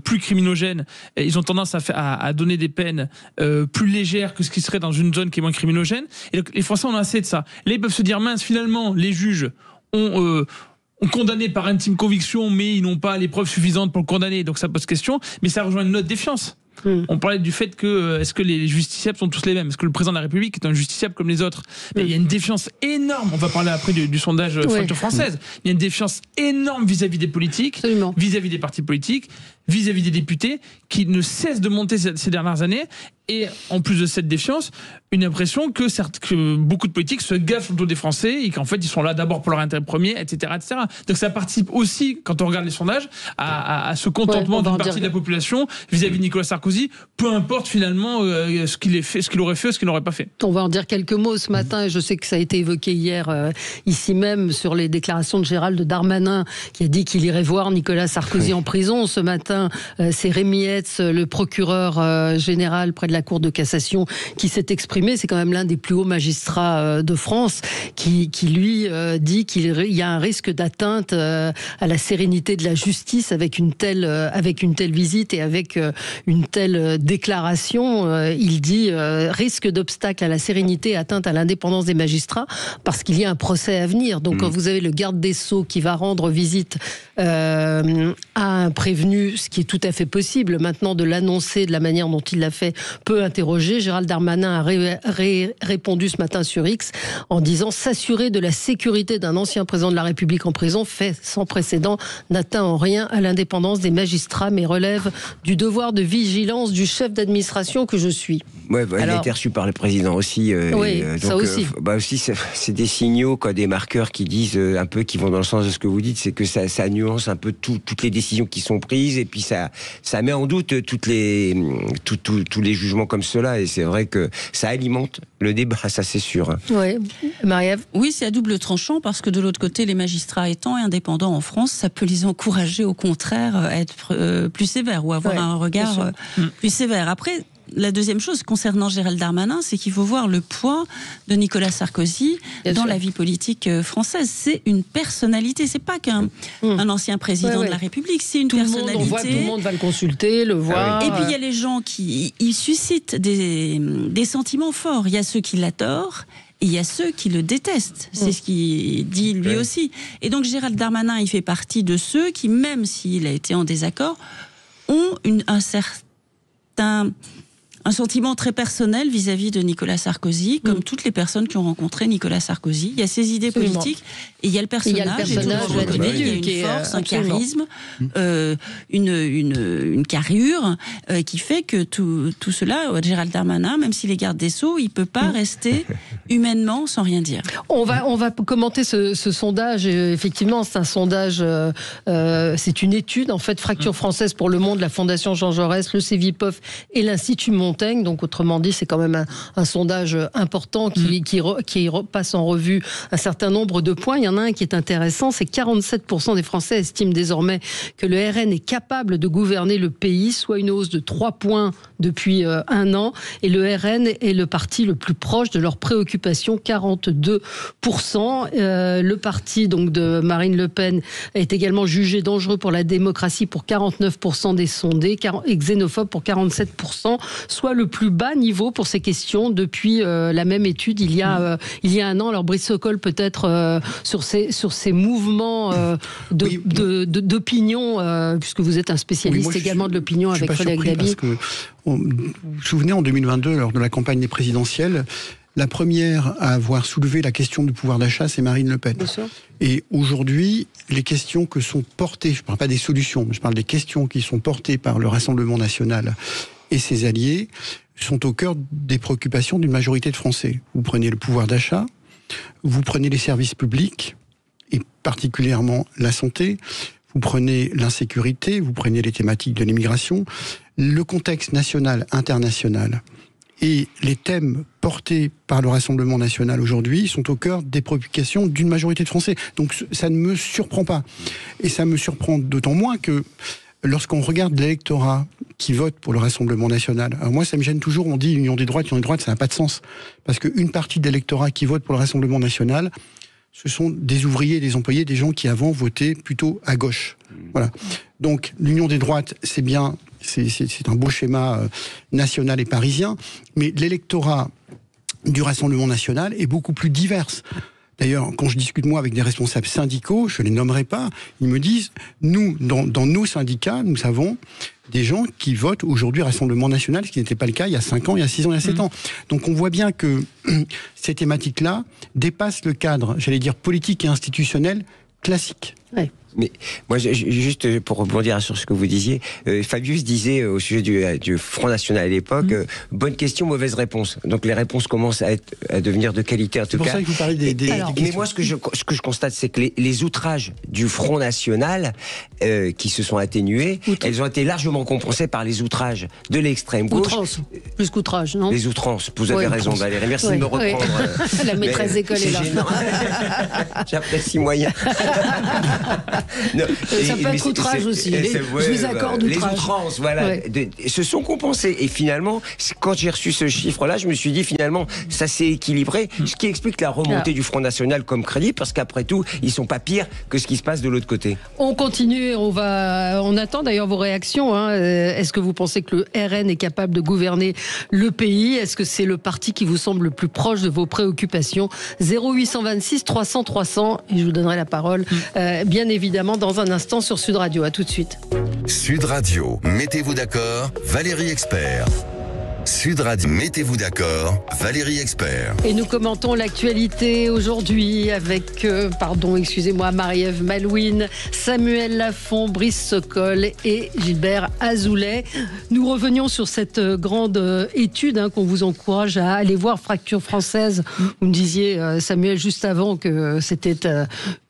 plus criminogène, ils ont tendance à donner des peines plus légères que ce qui serait dans une zone qui est moins criminogène. Et donc, les Français ont assez de ça. Là, ils peuvent se dire, mince, finalement, les juges ont condamné par intime conviction, mais ils n'ont pas les preuves suffisantes pour le condamner. Donc ça pose question. Mais ça rejoint une autre défiance. On parlait du fait que est-ce que les justiciables sont tous les mêmes? Est-ce que le président de la République est un justiciable comme les autres? Il y a une défiance énorme. On va parler après du sondage Fracture Française. Il y a une défiance énorme vis-à-vis des politiques, vis-à-vis des partis politiques, vis-à-vis des députés, qui ne cessent de monter ces dernières années. Et en plus de cette défiance, une impression que beaucoup de politiques se gaffent autour des Français et qu'en fait ils sont là d'abord pour leur intérêt premier, etc., etc. Donc ça participe aussi, quand on regarde les sondages, à ce contentement d'une partie de la population vis-à-vis de Nicolas Sarkozy, peu importe finalement ce qu'il aurait fait ou ce qu'il n'aurait pas fait. On va en dire quelques mots ce matin, et je sais que ça a été évoqué hier ici même sur les déclarations de Gérald Darmanin qui a dit qu'il irait voir Nicolas Sarkozy en prison. Ce matin, c'est Rémi Hetz, le procureur général près de de la Cour de cassation qui s'est exprimé. C'est quand même l'un des plus hauts magistrats de France qui lui dit qu'il y a un risque d'atteinte à la sérénité de la justice avec une telle visite et avec une telle déclaration. Il dit risque d'obstacle à la sérénité, atteinte à l'indépendance des magistrats parce qu'il y a un procès à venir. Donc quand vous avez le garde des Sceaux qui va rendre visite à un prévenu, ce qui est tout à fait possible maintenant de l'annoncer de la manière dont il l'a fait, peut interroger. Gérald Darmanin a répondu ce matin sur X en disant s'assurer de la sécurité d'un ancien président de la République en prison, fait sans précédent, n'atteint en rien à l'indépendance des magistrats, mais relève du devoir de vigilance du chef d'administration que je suis. Ouais, il a été reçu par le président aussi. Oui, ça aussi. Aussi, c'est des signaux, des marqueurs qui disent un peu, qui vont dans le sens de ce que vous dites, c'est que ça nuance un peu toutes les décisions qui sont prises, et puis ça met en doute tous les jugements comme cela, et c'est vrai que ça alimente le débat, ça c'est sûr. Oui, Marie-Ève. Oui, c'est à double tranchant, parce que de l'autre côté, les magistrats étant indépendants en France, ça peut les encourager au contraire à être plus sévères ou avoir un regard plus sévère. Après, la deuxième chose concernant Gérald Darmanin, c'est qu'il faut voir le poids de Nicolas Sarkozy dans la vie politique française. C'est une personnalité, c'est pas qu'un ancien président de la République, c'est une personnalité. On voit, tout le monde va le consulter, le voir. Et puis il y a les gens qui suscitent des sentiments forts. Il y a ceux qui l'adorent. Et il y a ceux qui le détestent, c'est ce qu'il dit lui aussi. Et donc Gérald Darmanin, il fait partie de ceux qui, même s'il a été en désaccord, ont un sentiment très personnel vis-à-vis de Nicolas Sarkozy, comme toutes les personnes qui ont rencontré Nicolas Sarkozy. Il y a ses idées politiques et il y a le personnage. Il y a une force, un charisme, une carrure qui fait que tout cela, Gérald Darmanin, même s'il est garde des Sceaux, il ne peut pas rester humainement sans rien dire. On va commenter ce sondage. Effectivement, c'est un sondage, c'est une étude, en fait, Fracture française pour le monde, la Fondation Jean Jaurès, le Cevipof et l'Institut Montaigne. Donc, autrement dit, c'est quand même un sondage important qui passe en revue un certain nombre de points. Il y en a un qui est intéressant, c'est 47% des Français estiment désormais que le RN est capable de gouverner le pays, soit une hausse de 3 points depuis un an. Et le RN est le parti le plus proche de leurs préoccupations, 42%. Le parti donc de Marine Le Pen est également jugé dangereux pour la démocratie pour 49% des sondés, et xénophobe pour 47%, soit le plus bas niveau pour ces questions depuis la même étude il y a un an. Alors Brice Sokol, peut-être sur ces mouvements d'opinion, puisque vous êtes un spécialiste également de l'opinion avec Frédéric Dabi. Vous vous souvenez, en 2022, lors de la campagne des présidentielles, la première à avoir soulevé la question du pouvoir d'achat, c'est Marine Le Pen. Et aujourd'hui, les questions que sont portées, je ne parle pas des solutions, mais je parle des questions qui sont portées par le Rassemblement national et ses alliés, sont au cœur des préoccupations d'une majorité de Français. Vous prenez le pouvoir d'achat, vous prenez les services publics, et particulièrement la santé, vous prenez l'insécurité, vous prenez les thématiques de l'immigration, le contexte national, international. Et les thèmes portés par le Rassemblement national aujourd'hui sont au cœur des préoccupations d'une majorité de Français. Donc ça ne me surprend pas. Et ça me surprend d'autant moins que lorsqu'on regarde l'électorat qui vote pour le Rassemblement national, alors moi ça me gêne toujours, on dit union des droites, ça n'a pas de sens. Parce qu'une partie de l'électorat qui vote pour le Rassemblement national, ce sont des ouvriers, des employés, des gens qui avant votaient plutôt à gauche. Voilà. Donc l'union des droites, c'est bien, c'est un beau schéma national et parisien, mais l'électorat du Rassemblement national est beaucoup plus divers. D'ailleurs, quand je discute moi avec des responsables syndicaux, je ne les nommerai pas, ils me disent, nous, dans nos syndicats, nous avons des gens qui votent aujourd'hui Rassemblement national, ce qui n'était pas le cas il y a 5 ans, il y a 6 ans, il y a 7 ans. Donc on voit bien que ces thématiques-là dépassent le cadre, j'allais dire, politique et institutionnel classique. Ouais. Mais moi, juste pour rebondir sur ce que vous disiez, Fabius disait au sujet du Front National à l'époque, bonne question, mauvaise réponse. Donc les réponses commencent à devenir de qualité en tout cas. C'est pour ça que vous parlez des mais moi, ce que je constate, c'est que les outrages du Front National qui se sont atténués, elles ont été largement compensées par les outrages de l'extrême gauche. Outrance, plus qu'outrage, non ? Les outrances, vous avez raison Valérie, merci de me reprendre. La maîtresse d'école est là. J'apprécie moyen. Ça peut être outrage aussi. Je vous accorde outrage. Les outrances, voilà, se sont compensés. Et finalement, quand j'ai reçu ce chiffre-là, je me suis dit finalement, ça s'est équilibré. Ce qui explique la remontée du Front National comme crédit, parce qu'après tout, ils sont pas pires que ce qui se passe de l'autre côté. On continue, on attend d'ailleurs vos réactions. Est-ce que vous pensez que le RN est capable de gouverner le pays? Est-ce que c'est le parti qui vous semble le plus proche de vos préoccupations? 0826 300 300, et je vous donnerai la parole bien évidemment dans un instant sur Sud Radio. À tout de suite. Sud Radio, mettez-vous d'accord, Valérie Expert. Sud Radio, mettez-vous d'accord, Valérie Expert. Et nous commentons l'actualité aujourd'hui avec, Marie-Ève Malouine, Samuel Lafont, Brice Sokol et Gilbert Azoulay. Nous revenions sur cette grande étude qu'on vous encourage à aller voir, Fracture française. Vous me disiez, Samuel, juste avant que c'était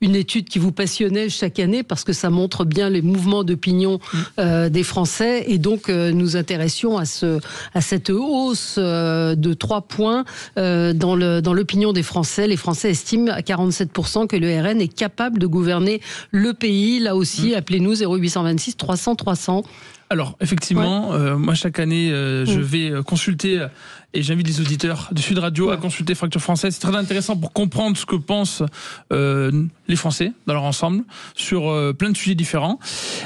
une étude qui vous passionnait chaque année parce que ça montre bien les mouvements d'opinion des Français. Et donc, nous intéressions à cette hausse de 3 points dans l'opinion des Français. Les Français estiment à 47% que le RN est capable de gouverner le pays. Là aussi, appelez-nous 0826 300 300. Alors, effectivement, moi, chaque année, je vais consulter, et j'invite les auditeurs de Sud Radio à consulter Fracture française. C'est très intéressant pour comprendre ce que pensent les Français dans leur ensemble, sur plein de sujets différents.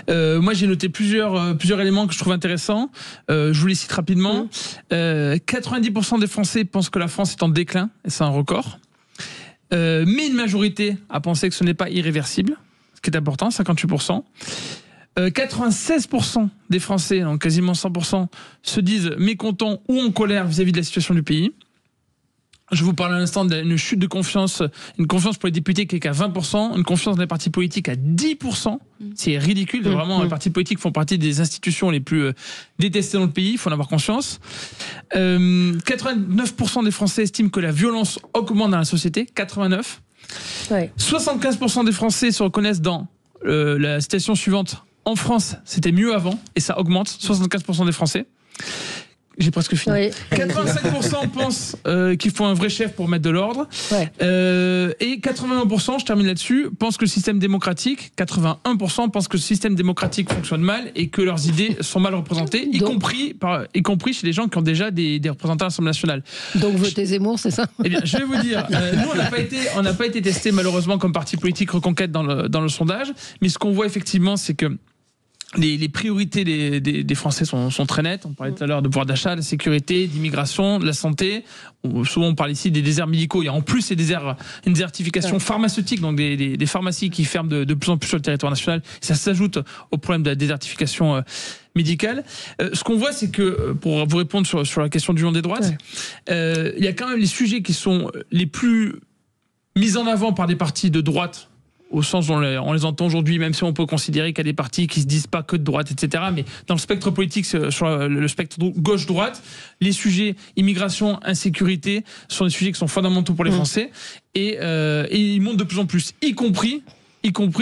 Moi, j'ai noté plusieurs éléments que je trouve intéressants. Je vous les cite rapidement. 90% des Français pensent que la France est en déclin, et c'est un record. Mais une majorité a pensé que ce n'est pas irréversible, ce qui est important, 58%. 96% des Français, donc quasiment 100%, se disent mécontents ou en colère vis-à-vis de la situation du pays. Je vous parle à l'instant d'une chute de confiance, une confiance pour les députés qui est qu'à 20%, une confiance dans les partis politiques à 10%. C'est ridicule, vraiment, les partis politiques font partie des institutions les plus détestées dans le pays, il faut en avoir conscience. 89% des Français estiment que la violence augmente dans la société, 89%. 75% des Français se reconnaissent dans la citation suivante: en France, c'était mieux avant, et ça augmente, 75% des Français. J'ai presque fini. 85% pensent qu'il faut un vrai chef pour mettre de l'ordre. Et 81%, je termine là-dessus, pensent que le système démocratique, 81% pensent que le système démocratique fonctionne mal et que leurs idées sont mal représentées, y compris chez les gens qui ont déjà des représentants à l'Assemblée nationale. Donc votez Zemmour, c'est ça? Eh bien, je vais vous dire, nous, on n'a pas été testé malheureusement comme parti politique Reconquête dans le sondage, mais ce qu'on voit effectivement, c'est que les priorités des Français sont très nettes. On parlait tout à l'heure de pouvoir d'achat, de sécurité, d'immigration, de la santé. Souvent, on parle ici des déserts médicaux. Il y a en plus une désertification pharmaceutique, donc des pharmacies qui ferment de plus en plus sur le territoire national. Ça s'ajoute au problème de la désertification médicale. Ce qu'on voit, c'est que, pour vous répondre sur la question du lion des droites, il y a quand même les sujets qui sont les plus mis en avant par des partis de droite, au sens où on les entend aujourd'hui, même si on peut considérer qu'il y a des partis qui se disent pas que de droite, etc. Mais dans le spectre politique, sur le spectre gauche-droite, les sujets immigration, insécurité sont des sujets qui sont fondamentaux pour les Français, et ils montent de plus en plus, y compris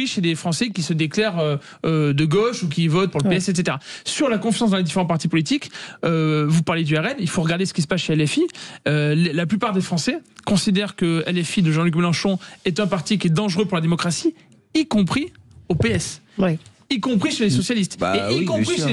chez des Français qui se déclarent de gauche ou qui votent pour le PS, etc. Sur la confiance dans les différents partis politiques, vous parlez du RN, il faut regarder ce qui se passe chez LFI. La plupart des Français considèrent que LFI de Jean-Luc Mélenchon est un parti qui est dangereux pour la démocratie, y compris au PS. Y compris chez les socialistes, y compris chez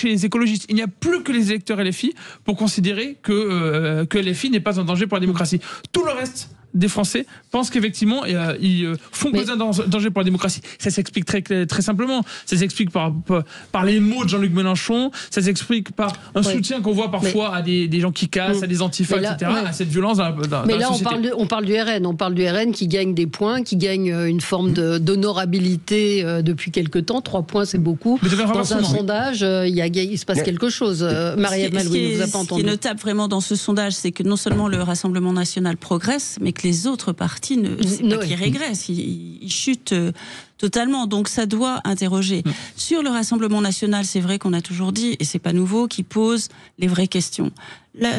les écologistes. Il n'y a plus que les électeurs LFI pour considérer que LFI n'est pas un danger pour la démocratie. Tout le reste des Français pensent qu'effectivement ils font cause d'un danger pour la démocratie. Ça s'explique très simplement. Ça s'explique par les mots de Jean-Luc Mélenchon, ça s'explique par un soutien qu'on voit parfois à des gens qui cassent, à des antifas, etc., à cette violence dans la société. On parle du RN. On parle du RN qui gagne des points, qui gagne une forme d'honorabilité depuis quelque temps. 3 points, c'est beaucoup. Dans un sondage, il se passe quelque chose. Marie-Ève Malouine, vous avez pas entendu. Ce qui est notable vraiment dans ce sondage, c'est que non seulement le Rassemblement national progresse, mais que les autres partis qui régressent, ils chutent totalement. Donc ça doit interroger. Sur le Rassemblement national, c'est vrai qu'on a toujours dit, et c'est pas nouveau, qu'il pose les vraies questions.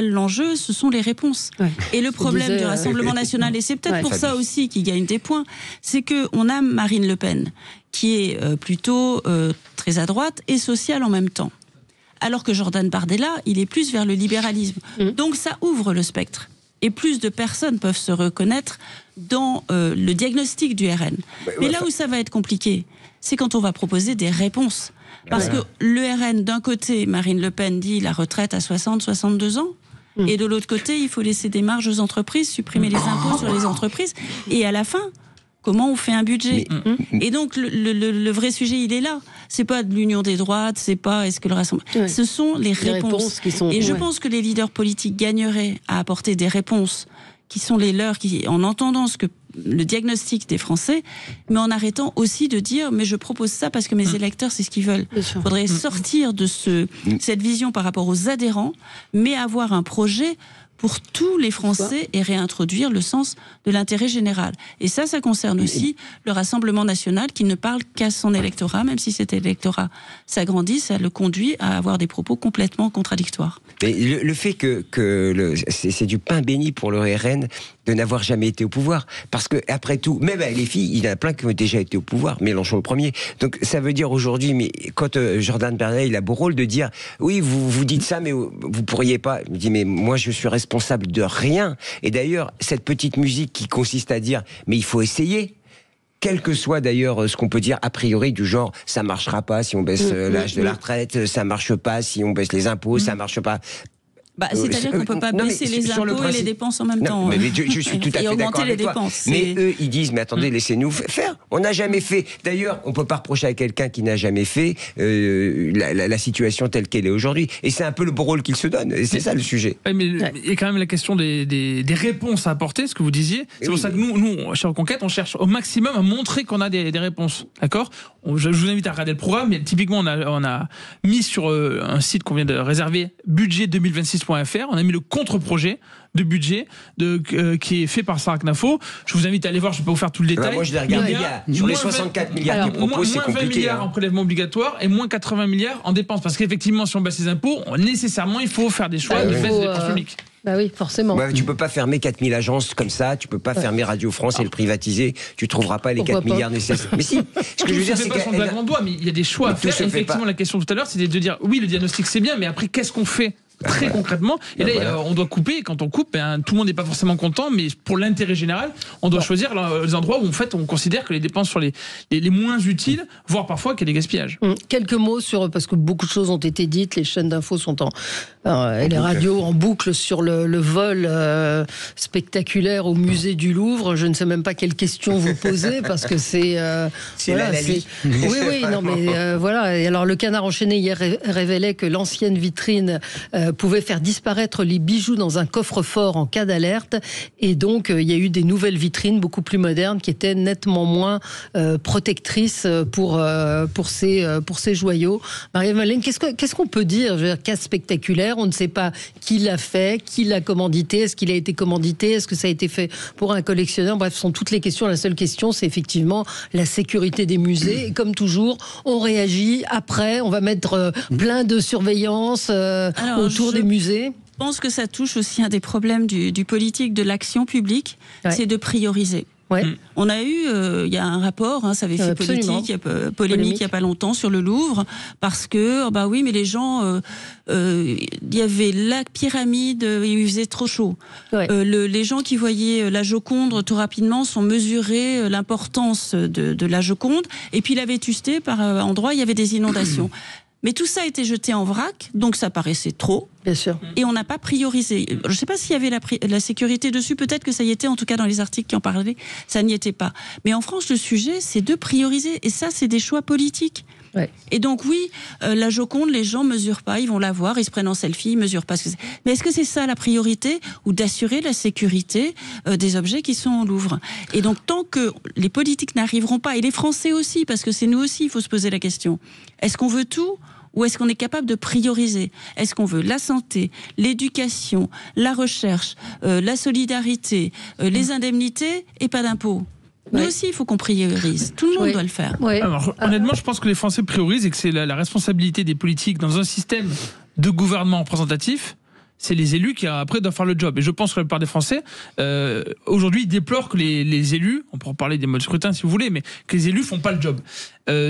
L'enjeu, ce sont les réponses. Et le problème du Rassemblement national, et c'est peut-être pour ça aussi qu'il gagne des points, c'est qu'on a Marine Le Pen, qui est plutôt très à droite et sociale en même temps. Alors que Jordan Bardella, il est plus vers le libéralisme. Donc ça ouvre le spectre. et plus de personnes peuvent se reconnaître dans le diagnostic du RN. Mais là où ça va être compliqué, c'est quand on va proposer des réponses. Parce que le RN, d'un côté, Marine Le Pen dit la retraite à 60-62 ans, et de l'autre côté, il faut laisser des marges aux entreprises, supprimer les impôts sur les entreprises, et à la fin, comment on fait un budget? Et donc, le vrai sujet, il est là. C'est pas de l'union des droites, c'est pas est-ce que le Rassemblement... Ce sont les réponses. Qui sont, et je pense que les leaders politiques gagneraient à apporter des réponses qui sont les leurs, en entendant le diagnostic des Français, mais en arrêtant aussi de dire mais je propose ça parce que mes électeurs c'est ce qu'ils veulent. Il faudrait sortir de cette vision par rapport aux adhérents, mais avoir un projet pour tous les Français et réintroduire le sens de l'intérêt général. Et ça concerne aussi le Rassemblement national qui ne parle qu'à son électorat, même si cet électorat s'agrandit, ça le conduit à avoir des propos complètement contradictoires. Mais le fait que c'est du pain béni pour le RN de n'avoir jamais été au pouvoir. Parce que, après tout, même avec les filles, il y en a plein qui ont déjà été au pouvoir. Mélenchon le premier. Donc, ça veut dire aujourd'hui, mais quand Jordan Bardella, il a beau rôle de dire, oui, vous dites ça, mais vous pourriez pas. Il me dit, mais moi, je suis responsable de rien. Et d'ailleurs, cette petite musique qui consiste à dire, mais il faut essayer. Quel que soit d'ailleurs ce qu'on peut dire a priori du genre, ça marchera pas si on baisse l'âge de la retraite, ça marche pas si on baisse les impôts, ça marche pas. C'est-à-dire qu'on ne peut pas baisser les impôts et les dépenses en même temps. Mais je suis tout à fait d'accord avec toi. Mais eux, ils disent, mais attendez, laissez-nous faire. On n'a jamais fait. D'ailleurs, on ne peut pas reprocher à quelqu'un qui n'a jamais fait la situation telle qu'elle est aujourd'hui. Et c'est un peu le beau rôle qu'il se donne. Et c'est ça le sujet. Mais il y a quand même la question des réponses à apporter, ce que vous disiez. C'est pour ça que nous, chez Reconquête, on cherche au maximum à montrer qu'on a des réponses. D'accord ? Je vous invite à regarder le programme. Mais typiquement, on a mis sur un site qu'on vient de réserver, budget2026.fr, on a mis le contre-projet de budget qui est fait par Sarah Knafo. Je vous invite à aller voir, je ne vais pas vous faire tout le détail. Moi, je l'ai regardé, sur les 64 milliards qu'ils proposent, c'est compliqué. Moins 20 milliards en prélèvement obligatoire et moins 80 milliards en dépenses. Parce qu'effectivement, si on baisse les impôts, nécessairement, il faut faire des choix de baisse des dépenses publiques. Bah oui, forcément. Tu peux pas fermer 4000 agences comme ça, tu peux pas fermer Radio France et le privatiser, tu trouveras pas les 4 milliards nécessaires. Mais si, ce que je veux dire, c'est qu'il y a des choix à faire. Effectivement, la question tout à l'heure, c'était de dire, oui, le diagnostic c'est bien, mais après, qu'est-ce qu'on fait très concrètement? Et là, on doit couper. Et quand on coupe, tout le monde n'est pas forcément content, mais pour l'intérêt général, on doit choisir les endroits où en fait on considère que les dépenses sont les moins utiles, voire parfois qu'il y a des gaspillages. Quelques mots parce que beaucoup de choses ont été dites, les chaînes d'infos sont et les radios en boucle sur le vol spectaculaire au musée du Louvre. Je ne sais même pas quelle question vous posez parce que c'est oui, non mais voilà. Et alors le Canard enchaîné hier révélait que l'ancienne vitrine pouvait faire disparaître les bijoux dans un coffre-fort en cas d'alerte. Et donc, il y a eu des nouvelles vitrines beaucoup plus modernes qui étaient nettement moins protectrices pour ces joyaux. Marie-Madeleine, qu'est-ce qu'on peut dire? Cas spectaculaire, on ne sait pas qui l'a fait, qui l'a commandité, est-ce qu'il a été commandité, est-ce que ça a été fait pour un collectionneur? Bref, ce sont toutes les questions. La seule question, c'est effectivement la sécurité des musées. Et comme toujours, on réagit. Après, on va mettre plein de surveillance autour des musées. Je pense que ça touche aussi un des problèmes du politique, de l'action publique, c'est de prioriser. Ouais. On a eu, il y a un rapport, ça avait fait polémique il n'y a pas longtemps sur le Louvre, parce que, oui, mais les gens, il y avait la pyramide, il faisait trop chaud. Ouais. Les gens qui voyaient la Joconde tout rapidement sont mesurés l'importance de la Joconde, et puis la vétusté, par endroits, il y avait des inondations. Mais tout ça a été jeté en vrac, donc ça paraissait trop. Bien sûr. Et on n'a pas priorisé. Je ne sais pas s'il y avait la sécurité dessus, peut-être que ça y était, en tout cas dans les articles qui en parlaient, ça n'y était pas. Mais en France, le sujet, c'est de prioriser. Et ça, c'est des choix politiques. Ouais. Et donc oui, la Joconde, les gens ne mesurent pas, ils vont la voir, ils se prennent en selfie, ils ne mesurent pas ce que c'est. Mais est-ce que c'est ça la priorité, ou d'assurer la sécurité des objets qui sont au Louvre? Et donc tant que les politiques n'arriveront pas, et les Français aussi, parce que c'est nous aussi, il faut se poser la question, est-ce qu'on veut tout? Ou est-ce qu'on est capable de prioriser? Est-ce qu'on veut la santé, l'éducation, la recherche, la solidarité, les indemnités et pas d'impôts? Nous aussi, il faut qu'on priorise. Tout le monde doit le faire. Ouais. Alors, honnêtement, je pense que les Français priorisent et que c'est la responsabilité des politiques dans un système de gouvernement représentatif, c'est les élus qui après doivent faire le job. Et je pense que la plupart des Français aujourd'hui ils déplorent que les élus, on peut en parler des modes de scrutin si vous voulez, mais que les élus font pas le job.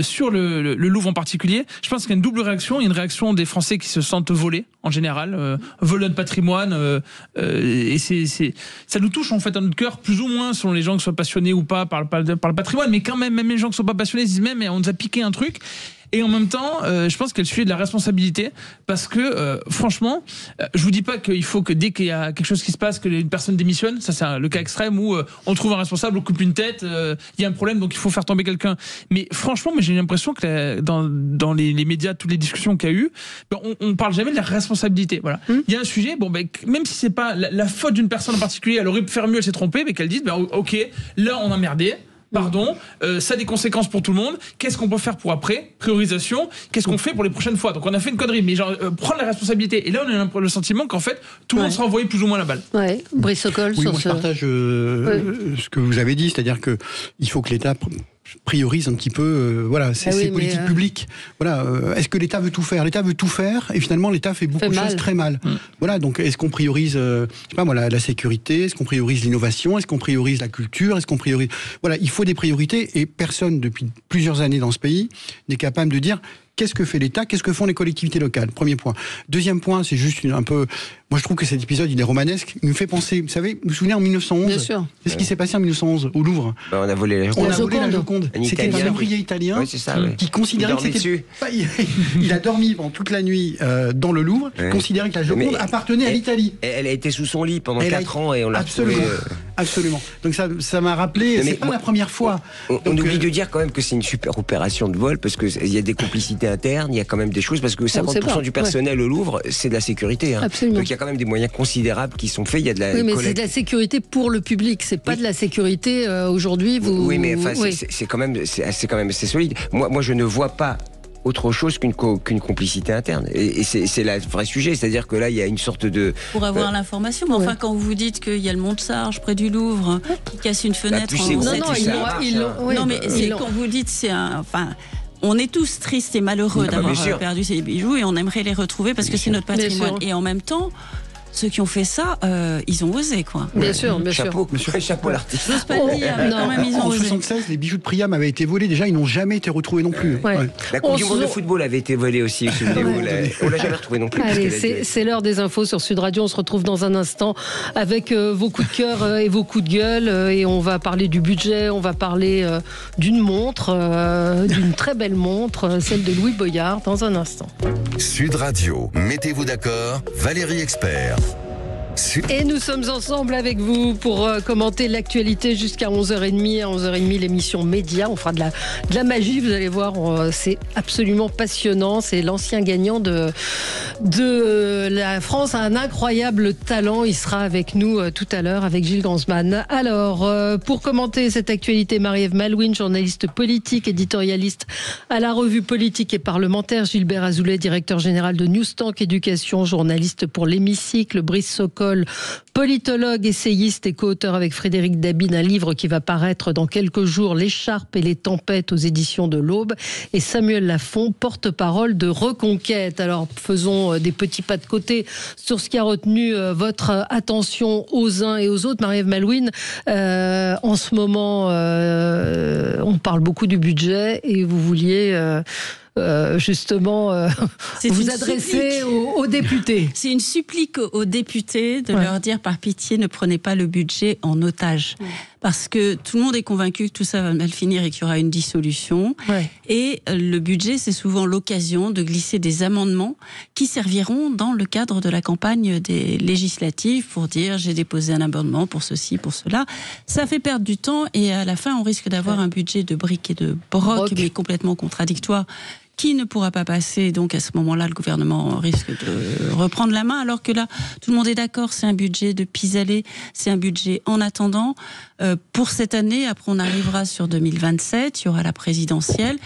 Sur le Louvre en particulier, je pense qu'il y a une double réaction. Il y a une réaction des Français qui se sentent volés en général, volés de patrimoine, et ça nous touche en fait à notre cœur plus ou moins selon les gens qui soient passionnés ou pas par le patrimoine, mais quand même les gens qui sont pas passionnés disent même on nous a piqué un truc. Et en même temps, je pense qu'il y a le sujet de la responsabilité, parce que franchement, je vous dis pas qu'il faut que dès qu'il y a quelque chose qui se passe, que une personne démissionne. Ça, c'est le cas extrême où on trouve un responsable, on coupe une tête, il y a un problème, donc il faut faire tomber quelqu'un. Mais franchement, j'ai l'impression que dans les médias, toutes les discussions qu'il y a eu, on parle jamais de la responsabilité. Voilà. Il y a un sujet, même si c'est pas la faute d'une personne en particulier, elle aurait pu faire mieux, elle s'est trompée, mais qu'elle dise, ok, là on a merdé. Pardon, ça a des conséquences pour tout le monde. Qu'est-ce qu'on peut faire pour après? Priorisation. Qu'est-ce qu'on fait pour les prochaines fois? Donc on a fait une connerie, mais prendre la responsabilité. Et là, on a le sentiment qu'en fait, tout le monde sera envoyé plus ou moins la balle. Ouais. Brice Sokol, oui, moi je partage ce que vous avez dit, c'est-à-dire que il faut que l'État priorise un petit peu ces politiques publiques. Voilà, est-ce que l'État veut tout faire? L'État veut tout faire et finalement l'État fait beaucoup de choses très mal. Voilà, donc est-ce qu'on priorise je sais pas moi, la sécurité, est-ce qu'on priorise l'innovation, est-ce qu'on priorise la culture, est-ce qu'on priorise voilà, il faut des priorités et personne depuis plusieurs années dans ce pays n'est capable de dire qu'est-ce que fait l'État, qu'est-ce que font les collectivités locales. Premier point. Deuxième point, c'est juste un peu... Moi, je trouve que cet épisode, il est romanesque. Il me fait penser, vous savez, vous vous souvenez en 1911 ? Bien sûr. Qu'est-ce qui s'est passé en 1911 au Louvre ? On a volé la Joconde. On a volé la Joconde. C'était un ouvrier italien qui considérait que c'était... Il a dormi pendant toute la nuit dans le Louvre, considérait que la Joconde appartenait à l'Italie. Elle a été sous son lit pendant 4 ans et on l'a retrouvée... Absolument. Donc ça m'a rappelé, c'est pas la première fois. On oublie de dire quand même que c'est une super opération de vol, parce qu'il y a des complicités internes, il y a quand même des choses, parce que 50% du personnel au Louvre, c'est de la sécurité. Hein. Donc il y a quand même des moyens considérables qui sont faits. Il y a de la mais c'est de la sécurité pour le public, c'est pas de la sécurité aujourd'hui. Oui, mais enfin, c'est quand même assez solide. Moi, je ne vois pas autre chose qu'une complicité interne. Et c'est le vrai sujet, c'est-à-dire que là, il y a une sorte de... Pour avoir l'information, mais enfin, quand vous dites qu'il y a le Montsarge près du Louvre qui casse une fenêtre... Non, mais c'est quand vous dites c'est un... Enfin, on est tous tristes et malheureux d'avoir perdu ces bijoux et on aimerait les retrouver parce que c'est notre patrimoine. Et en même temps... Ceux qui ont fait ça, ils ont osé, quoi. Bien sûr. Chapeau l'artiste. J'ose pas le dire, quand même, ils ont osé. En 1976, les bijoux de Priam avaient été volés. Déjà, ils n'ont jamais été retrouvés non plus. La Coupe du Monde de football avait été volée aussi, souvenez-vous. On l'a jamais retrouvée non plus. Allez, c'est l'heure des infos sur Sud Radio. On se retrouve dans un instant avec vos coups de cœur et vos coups de gueule. Et on va parler du budget, on va parler d'une montre, d'une très belle montre, celle de Louis Boyard, dans un instant. Sud Radio, mettez-vous d'accord, Valérie Expert. Et nous sommes ensemble avec vous pour commenter l'actualité jusqu'à 11h30. À 11h30, l'émission Média. On fera de la magie, vous allez voir. C'est absolument passionnant. C'est l'ancien gagnant de la France a un incroyable talent. Il sera avec nous tout à l'heure avec Gilles Gansman. Alors, pour commenter cette actualité, Marie-Ève Malouine, journaliste politique, éditorialiste à la revue Politique et Parlementaire. Gilbert Azoulay, directeur général de Newstank Éducation, journaliste pour l'Hémicycle. Brice Sokol, politologue, essayiste et co-auteur avec Frédéric Dabi d'un livre qui va paraître dans quelques jours, L'écharpe et les tempêtes aux éditions de l'Aube, et Samuel Lafont, porte-parole de Reconquête. Alors faisons des petits pas de côté sur ce qui a retenu votre attention aux uns et aux autres. Marie-Ève Malouine, en ce moment on parle beaucoup du budget et vous vouliez justement vous adresser aux députés. C'est une supplique aux députés de leur dire par pitié ne prenez pas le budget en otage. Parce que tout le monde est convaincu que tout ça va mal finir et qu'il y aura une dissolution. Et le budget, c'est souvent l'occasion de glisser des amendements qui serviront dans le cadre de la campagne des législatives pour dire j'ai déposé un amendement pour ceci, pour cela. Ça fait perdre du temps et à la fin, on risque d'avoir un budget de briques et de broc, mais complètement contradictoire, qui ne pourra pas passer. Donc à ce moment-là, le gouvernement risque de reprendre la main, alors que là, tout le monde est d'accord, c'est un budget de pis-aller, c'est un budget en attendant. Pour cette année, après on arrivera sur 2027, il y aura la présidentielle.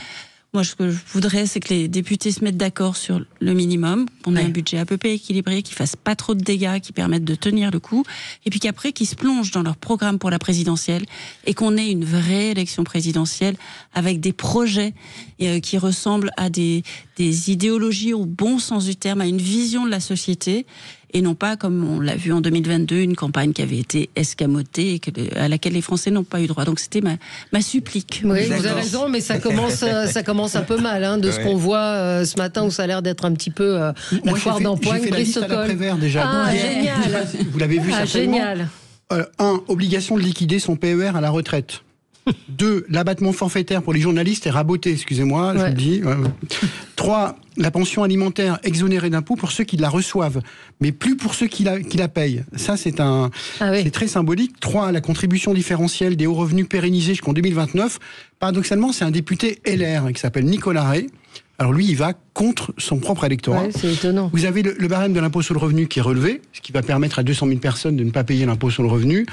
Moi, ce que je voudrais, c'est que les députés se mettent d'accord sur le minimum, qu'on ait un budget à peu près équilibré, qui fasse pas trop de dégâts, qui permettent de tenir le coup, et puis qu'après, qu'ils se plongent dans leur programme pour la présidentielle, et qu'on ait une vraie élection présidentielle avec des projets qui ressemblent à des idéologies au bon sens du terme, à une vision de la société, et non pas, comme on l'a vu en 2022, une campagne qui avait été escamotée et à laquelle les Français n'ont pas eu droit. Donc c'était ma supplique. Oui, vous avez raison, mais ça commence un peu mal, de ce qu'on voit ce matin, où ça a l'air d'être un petit peu la foire d'empoigne. J'ai fait la liste à l'après-vert déjà. Ah, génial. Vous l'avez vu certainement. Génial. 1. Obligation de liquider son PER à la retraite. 2. L'abattement forfaitaire pour les journalistes est raboté, excusez-moi, je vous le dis. 3. La pension alimentaire exonérée d'impôts pour ceux qui la reçoivent, mais plus pour ceux qui la payent. Ça, c'est très symbolique. 3. La contribution différentielle des hauts revenus pérennisée jusqu'en 2029. Paradoxalement, c'est un député LR qui s'appelle Nicolas Ray. Alors lui, il va contre son propre électorat. Ouais, c'est étonnant. Vous avez le barème de l'impôt sur le revenu qui est relevé, ce qui va permettre à 200 000 personnes de ne pas payer l'impôt sur le revenu.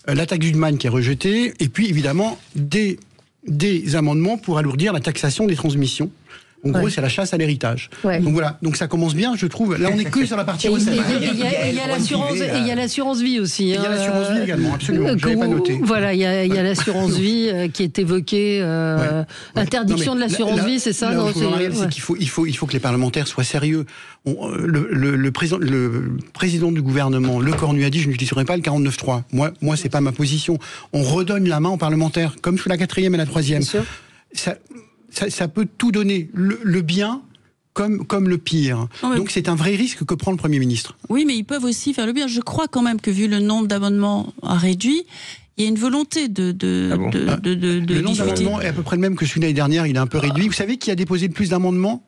La taxe d'Human qui est rejetée. Et puis, évidemment, des amendements pour alourdir la taxation des transmissions. En gros, c'est la chasse à l'héritage. Ouais. Donc voilà, donc ça commence bien, je trouve. Là, on n'est que sur la partie recette. Il y a l'assurance vie aussi. Il y a l'assurance vie également, absolument. Je l'avais pas noté. Voilà, il y a l'assurance vie qui est évoquée. Interdiction de l'assurance vie, c'est ça? Non, c'est qu'il faut que les parlementaires soient sérieux. Le président du gouvernement, Le Cornu, a dit: je n'utiliserai pas le 49.3. Moi, c'est pas ma position. On redonne la main aux parlementaires, comme sous la 4e et la 3e. Ça peut tout donner, le bien comme le pire. Donc c'est un vrai risque que prend le Premier ministre. Oui, mais ils peuvent aussi faire le bien. Je crois quand même que, vu le nombre d'amendements réduit, il y a une volonté de le nombre d'amendements est à peu près le même que celui de l'année dernière, il est un peu réduit. Vous savez qui a déposé le plus d'amendements?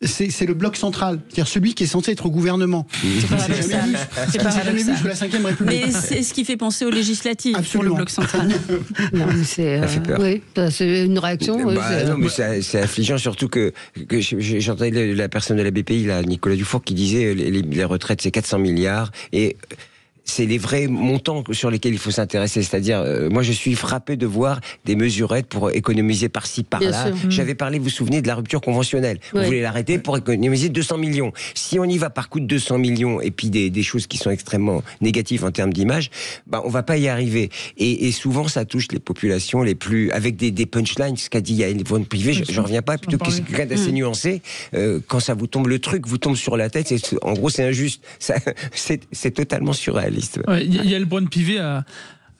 C'est le bloc central, c'est-à-dire celui qui est censé être au gouvernement. C'est pas jamais vu sous la 5e République. Mais c'est ce qui fait penser aux législatives. Absolument. Pour le bloc central. Non, mais ça fait peur. Oui, c'est une réaction. Non, mais c'est affligeant, surtout que j'entendais la personne de la BPI, là, Nicolas Dufour, qui disait les retraites, c'est 400 milliards. Et c'est les vrais montants sur lesquels il faut s'intéresser. C'est-à-dire, moi, je suis frappé de voir des mesurettes pour économiser par-ci, par-là. J'avais parlé, vous vous souvenez, de la rupture conventionnelle. Vous voulez l'arrêter pour économiser 200 millions. Si on y va par coup de 200 millions et puis des choses qui sont extrêmement négatives en termes d'image, on va pas y arriver. Et souvent, ça touche les populations les plus... avec des punchlines, ce qu'a dit Yvonne Privé, je reviens pas, plutôt que c'est quelqu'un d'assez nuancé. Quand ça vous tombe, le truc vous tombe sur la tête, en gros, c'est injuste. C'est totalement surréaliste. Yael Braun-Pivet a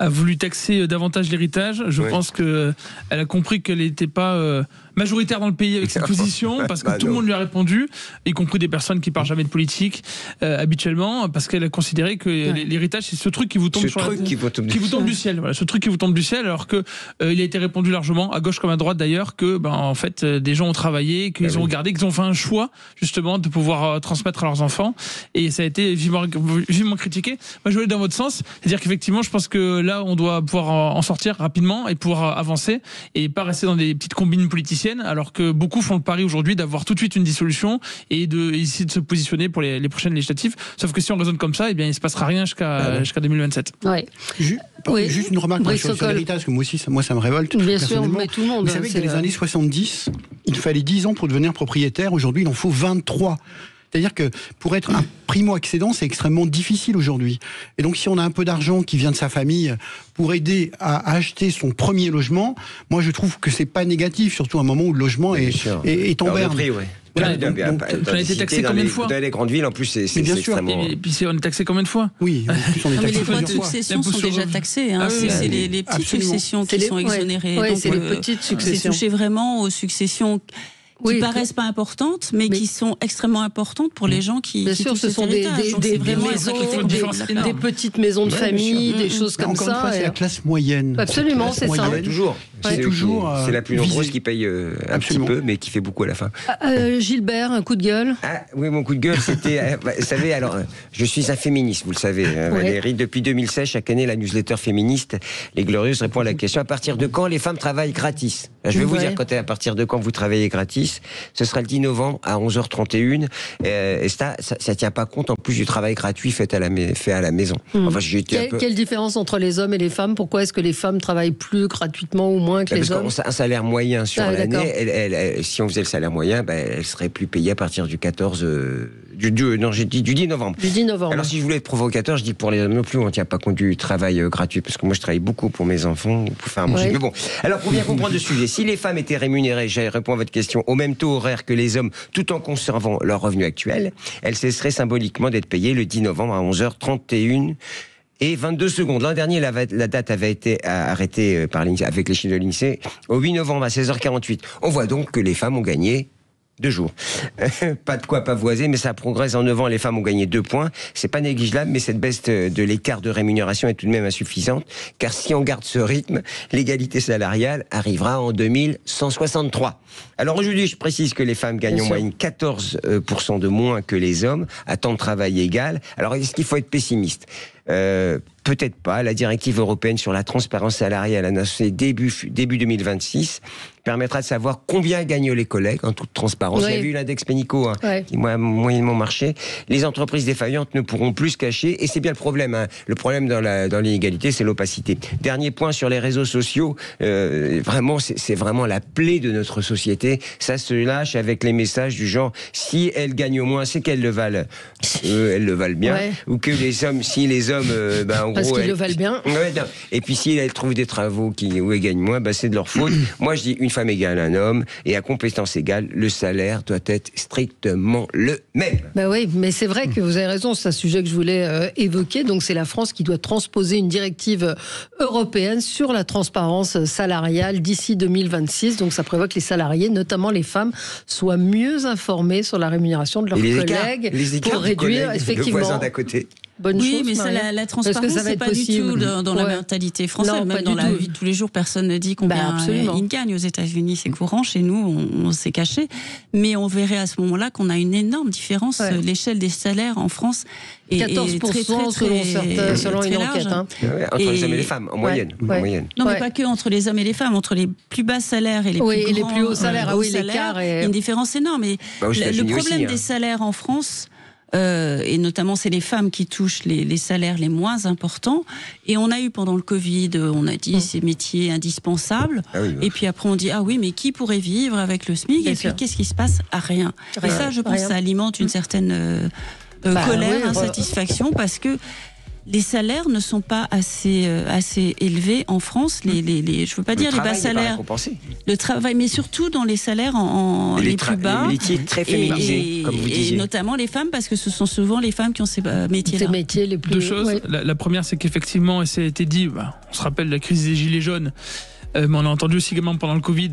voulu taxer davantage l'héritage. Je pense qu'elle a compris qu'elle n'était pas majoritaire dans le pays avec cette position, parce que tout le monde lui a répondu, y compris des personnes qui parlent jamais de politique habituellement, parce qu'elle a considéré que l'héritage, c'est ce truc qui vous tombe du ciel. Voilà, ce truc qui vous tombe du ciel, alors que il a été répondu largement, à gauche comme à droite d'ailleurs, que en fait des gens ont travaillé, qu'ils ont regardé, qu'ils ont fait un choix justement de pouvoir transmettre à leurs enfants, et ça a été vivement critiqué. Moi, je voulais dans votre sens, c'est-à-dire qu'effectivement, je pense que là, on doit pouvoir en sortir rapidement et pouvoir avancer et pas rester dans des petites combines politiciennes, alors que beaucoup font le pari aujourd'hui d'avoir tout de suite une dissolution et essayer de se positionner pour les prochaines législatives. Sauf que si on raisonne comme ça, il ne se passera rien jusqu'à 2027. Juste une remarque sur l'héritage, parce que moi ça me révolte. Bien sûr, mais tout le monde. Vous savez que dans les années 70, il fallait 10 ans pour devenir propriétaire. Aujourd'hui, il en faut 23. C'est-à-dire que pour être un primo-accédant, c'est extrêmement difficile aujourd'hui. Et donc, si on a un peu d'argent qui vient de sa famille pour aider à acheter son premier logement, moi, je trouve que c'est pas négatif, surtout à un moment où le logement est en berne. Voilà, on a été taxé combien de fois? Dans les grandes villes, en plus, c'est extrêmement... Et puis on est taxé combien de fois? Oui, en plus on est taxé. Mais les droits de succession sont déjà taxés. C'est les petites successions qui sont exonérées. C'est les petites successions. C'est touché vraiment aux successions qui paraissent pas importantes, mais qui sont extrêmement importantes pour les gens qui... Bien sûr, ce sont des petites maisons de famille, des choses comme ça. Encore une fois, c'est la classe moyenne. Absolument, c'est ça. Toujours. C'est la plus nombreuse qui paye un petit peu, mais qui fait beaucoup à la fin. Gilbert, un coup de gueule? Oui, mon coup de gueule, c'était... Vous savez, alors, je suis un féministe, vous le savez, Valérie. Depuis 2016, chaque année, la newsletter féministe, Les Glorieuses, répond à la question: à partir de quand les femmes travaillent gratis? Je vais vous dire à partir de quand vous travaillez gratis. Ce sera le 10 novembre à 11h31. Et ça tient pas compte en plus du travail gratuit fait à la maison. Enfin, quelle différence entre les hommes et les femmes? Pourquoi est-ce que les femmes travaillent plus gratuitement ou moins que les hommes? Un salaire moyen sur l'année, si on faisait le salaire moyen, elle serait plus payée à partir du 14 Non, j'ai dit du 10 novembre. Du 10 novembre. Alors si je voulais être provocateur, je dis pour les hommes non plus, on ne tient pas compte du travail gratuit, parce que moi je travaille beaucoup pour mes enfants, pour faire manger. Mais bon, alors pour bien comprendre le sujet, si les femmes étaient rémunérées, je réponds à votre question, au même taux horaire que les hommes, tout en conservant leur revenu actuel, elles cesseraient symboliquement d'être payées le 10 novembre à 11h31. Et 22 secondes. L'an dernier, la date avait été arrêtée avec les chiffres de l'INSEE au 8 novembre à 16h48. On voit donc que les femmes ont gagné 2 jours. Pas de quoi pavoiser, mais ça progresse en 9 ans. Les femmes ont gagné 2 points. C'est pas négligeable, mais cette baisse de l'écart de rémunération est tout de même insuffisante. Car si on garde ce rythme, l'égalité salariale arrivera en 2163. Alors aujourd'hui, je précise que les femmes gagnent en moyenne 14% de moins que les hommes à temps de travail égal. Alors est-ce qu'il faut être pessimiste ? Peut-être pas. La directive européenne sur la transparence salariale annoncée début 2026 permettra de savoir combien gagnent les collègues en toute transparence. Vous avez vu l'index Pénicaud qui a moyennement marché. Les entreprises défaillantes ne pourront plus se cacher et c'est bien le problème. Le problème dans l'inégalité, c'est l'opacité. Dernier point sur les réseaux sociaux. Vraiment, c'est vraiment la plaie de notre société. Ça se lâche avec les messages du genre si elles gagnent au moins, c'est qu'elles le valent. Elles le valent bien. Ou que les hommes, si les hommes, en parce gros, qu'ils le valent bien. Et puis si elles trouvent des travaux où elles gagnent moins, c'est de leur faute. Moi, je dis une femme égale un homme et à compétence égale, le salaire doit être strictement le même. Oui, mais c'est vrai que vous avez raison, c'est un sujet que je voulais évoquer. Donc c'est la France qui doit transposer une directive européenne sur la transparence salariale d'ici 2026. Donc ça prévoit que les salariés, notamment les femmes, soient mieux informés sur la rémunération de leurs collègues pour réduire effectivement le voisin d'à côté. Oui, mais ça, la transparence, c'est pas du tout dans la mentalité française. Non, même dans la vie de tous les jours, personne ne dit combien il gagne. Aux États-Unis, c'est courant. Chez nous, on s'est caché. Mais on verrait à ce moment-là qu'on a une énorme différence. L'échelle des salaires en France est 14% selon une enquête. Entre les hommes et les femmes, en moyenne. Non, mais pas que entre les hommes et les femmes. Entre les plus bas salaires et les plus hauts salaires, l'écart est... il y a une différence énorme. Et le problème des salaires en France... et notamment c'est les femmes qui touchent les salaires les moins importants, et on a eu pendant le Covid, on a dit ces métiers indispensables, et puis après on dit ah oui mais qui pourrait vivre avec le SMIC, et puis qu'est-ce qui se passe? Rien. Et ça je pense que ça alimente une certaine colère, insatisfaction, parce que les salaires ne sont pas assez élevés en France. Je ne veux pas dire les bas salaires. Le travail, mais surtout dans les salaires les plus bas. Les métiers très féminisés, comme vous disiez. Et notamment les femmes, parce que ce sont souvent les femmes qui ont ces métiers-là. Ces métiers les plus... Deux choses. La première, c'est qu'effectivement, et ça a été dit, on se rappelle la crise des Gilets jaunes, mais on a entendu aussi également pendant le Covid,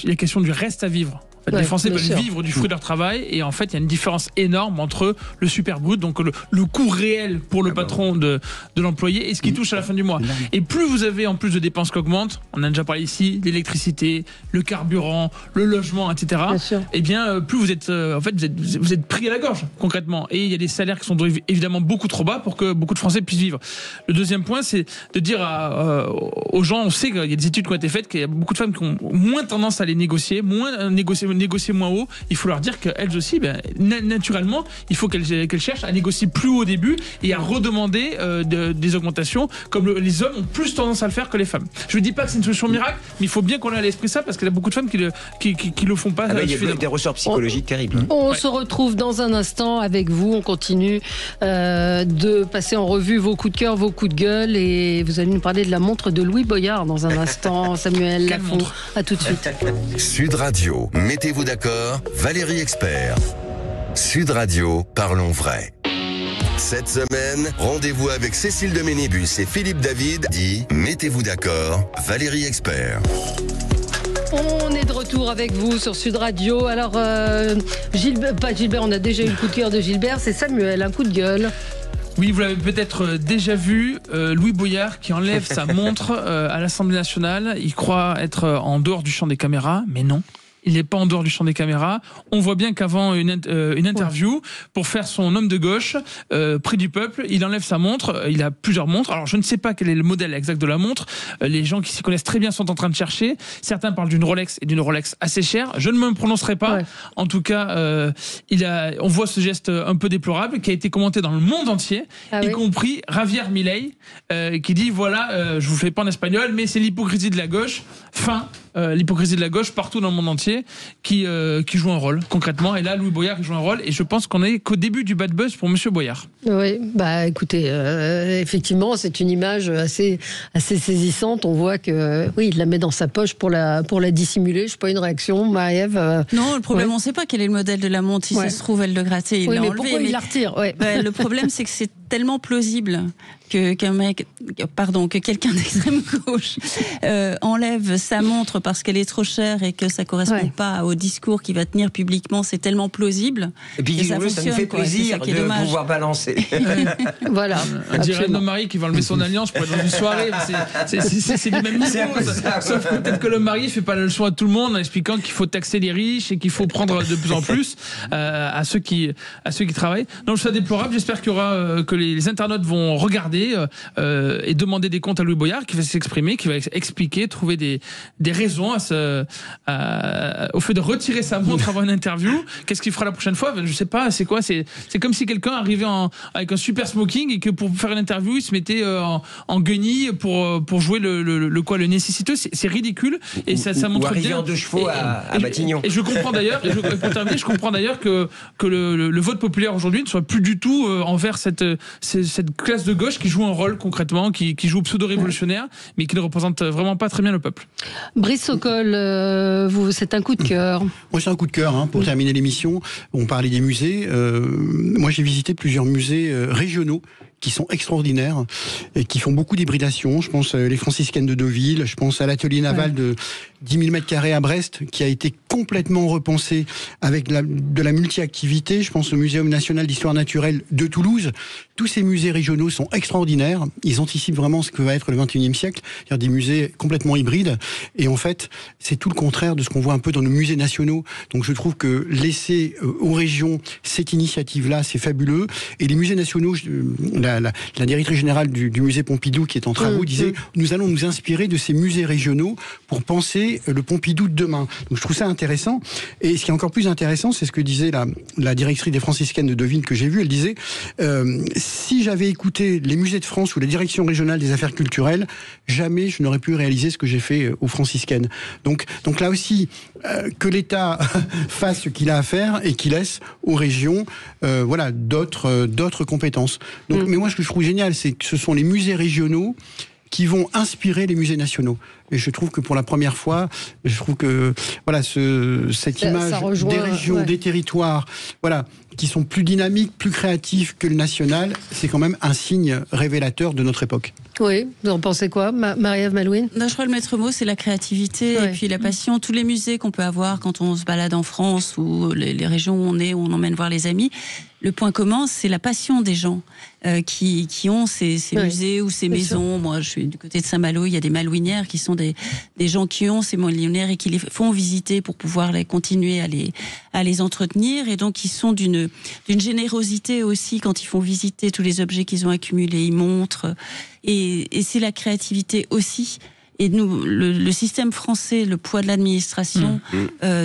la question du reste à vivre. Les Français veulent vivre du fruit de leur travail, et en fait il y a une différence énorme entre le super brut, donc le coût réel pour le patron de l'employé, et ce qui touche à la fin du mois. Et plus vous avez en plus de dépenses qui augmentent, on a déjà parlé ici, l'électricité, le carburant, le logement, etc. Et bien plus vous êtes vous êtes pris à la gorge concrètement, et il y a des salaires qui sont évidemment beaucoup trop bas pour que beaucoup de Français puissent vivre. Le deuxième point, c'est de dire aux gens, on sait qu'il y a des études qui ont été faites, qu'il y a beaucoup de femmes qui ont moins tendance à les négocier moins haut. Il faut leur dire qu'elles aussi, naturellement, il faut qu'elles cherchent à négocier plus haut au début et à redemander des augmentations, comme les hommes ont plus tendance à le faire que les femmes. Je ne dis pas que c'est une solution miracle, mais il faut bien qu'on ait à l'esprit ça, parce qu'il y a beaucoup de femmes qui le font pas. Il y a des ressorts psychologiques terribles. On se retrouve dans un instant avec vous. On continue de passer en revue vos coups de cœur, vos coups de gueule, et vous allez nous parler de la montre de Louis Boyard dans un instant. Samuel Lafont, à tout de suite. Sud Radio, mettez-vous d'accord, Valérie Expert. Sud Radio, parlons vrai. Cette semaine, rendez-vous avec Cécile de Ménébus et Philippe David dit mettez-vous d'accord, Valérie Expert. On est de retour avec vous sur Sud Radio. Alors, Gilbert, on a déjà eu le coup de cœur de Gilbert, c'est Samuel, un coup de gueule. Oui, vous l'avez peut-être déjà vu, Louis Boyard qui enlève sa montre à l'Assemblée nationale. Il croit être en dehors du champ des caméras, mais non. Il n'est pas en dehors du champ des caméras. On voit bien qu'avant une interview, pour faire son homme de gauche, près du peuple, il enlève sa montre. Il a plusieurs montres. Alors, je ne sais pas quel est le modèle exact de la montre. Les gens qui s'y connaissent très bien sont en train de chercher. Certains parlent d'une Rolex, et d'une Rolex assez chère. Je ne me prononcerai pas. En tout cas, on voit ce geste un peu déplorable qui a été commenté dans le monde entier, y compris Javier Milei, qui dit voilà, je vous fais pas en espagnol, mais c'est l'hypocrisie de la gauche. Fin. l'hypocrisie de la gauche partout dans le monde entier qui joue un rôle concrètement. Et là, Louis Boyard joue un rôle. Et je pense qu'on est qu'au début du bad buzz pour Monsieur Boyard. Oui, écoutez, effectivement, c'est une image assez saisissante. On voit que, oui, il la met dans sa poche pour la dissimuler. Je sais pas, une réaction, Marie-Ève Non, le problème, on ne sait pas quel est le modèle de la montre. Si ça se trouve, elle le grattait, il l'a enlevé. Pourquoi il la retire le problème, c'est que c'est tellement plausible que quelqu'un d'extrême gauche enlève sa montre parce qu'elle est trop chère et que ça correspond pas au discours qu'il va tenir publiquement. C'est tellement plausible. Et puis ça nous fait plaisir de pouvoir balancer. Voilà. On dirait un mari qui va enlever son alliance pour être dans une soirée. C'est du même niveau. Sauf que peut-être que le mari ne fait pas la leçon à tout le monde en expliquant qu'il faut taxer les riches et qu'il faut prendre de plus en plus à ceux qui travaillent. Donc je trouve ça déplorable. J'espère qu'il y aura que les internautes vont regarder et demander des comptes à Louis Boyard, qui va s'exprimer, qui va expliquer, trouver des raisons au fait de retirer sa montre avant une interview. Qu'est-ce qu'il fera la prochaine fois? Je sais pas, c'est quoi? C'est comme si quelqu'un arrivait avec un super smoking et que pour faire une interview, il se mettait en guenille pour jouer le nécessiteux. C'est ridicule et ça montre bien. En 2 chevaux à Matignon. Et je comprends d'ailleurs, pour terminer, que le vote populaire aujourd'hui ne soit plus du tout envers cette classe de gauche qui joue un rôle concrètement, qui joue pseudo-révolutionnaire, mais qui ne représente vraiment pas très bien le peuple. Brice Sokol, c'est un coup de cœur. Moi, c'est un coup de cœur, pour terminer l'émission. On parlait des musées. Moi, j'ai visité plusieurs musées régionaux qui sont extraordinaires et qui font beaucoup d'hybridation. Je pense les franciscaines de Deauville, je pense à l'atelier naval de 10 000 m² à Brest, qui a été complètement repensé avec de la multi-activité. Je pense au Muséum national d'histoire naturelle de Toulouse. Tous ces musées régionaux sont extraordinaires. Ils anticipent vraiment ce que va être le 21e siècle. C'est-à-dire des musées complètement hybrides. Et en fait, c'est tout le contraire de ce qu'on voit un peu dans nos musées nationaux. Donc je trouve que laisser aux régions cette initiative-là, c'est fabuleux. Et les musées nationaux, la directrice générale du musée Pompidou, qui est en travaux, disait « Nous allons nous inspirer de ces musées régionaux pour penser le Pompidou de demain ». Donc je trouve ça intéressant. Et ce qui est encore plus intéressant, c'est ce que disait la directrice des franciscaines de Deauville que j'ai vue. Elle disait si j'avais écouté les musées de France ou la direction régionale des affaires culturelles, jamais je n'aurais pu réaliser ce que j'ai fait aux franciscaines. Donc là aussi, que l'État fasse ce qu'il a à faire et qu'il laisse aux régions d'autres compétences. Donc, mais moi, ce que je trouve génial, c'est que ce sont les musées régionaux qui vont inspirer les musées nationaux. Et je trouve que pour la première fois, je trouve que cette image des régions, des territoires, qui sont plus dynamiques, plus créatifs que le national, c'est quand même un signe révélateur de notre époque. Oui, vous en pensez quoi, Marie-Ève Malouine? Je crois que le maître mot, c'est la créativité et puis la passion. Tous les musées qu'on peut avoir quand on se balade en France ou les régions où on est, où on emmène voir les amis, le point commun, c'est la passion des gens qui ont ces musées ou ces maisons. Moi, je suis du côté de Saint-Malo, il y a des malouinières qui sont des gens qui ont ces malouinières et qui les font visiter pour pouvoir continuer à les entretenir. Et donc, ils sont d'une générosité aussi quand ils font visiter tous les objets qu'ils ont accumulés. Ils montrent. Et c'est la créativité aussi. Et nous, le système français, le poids de l'administration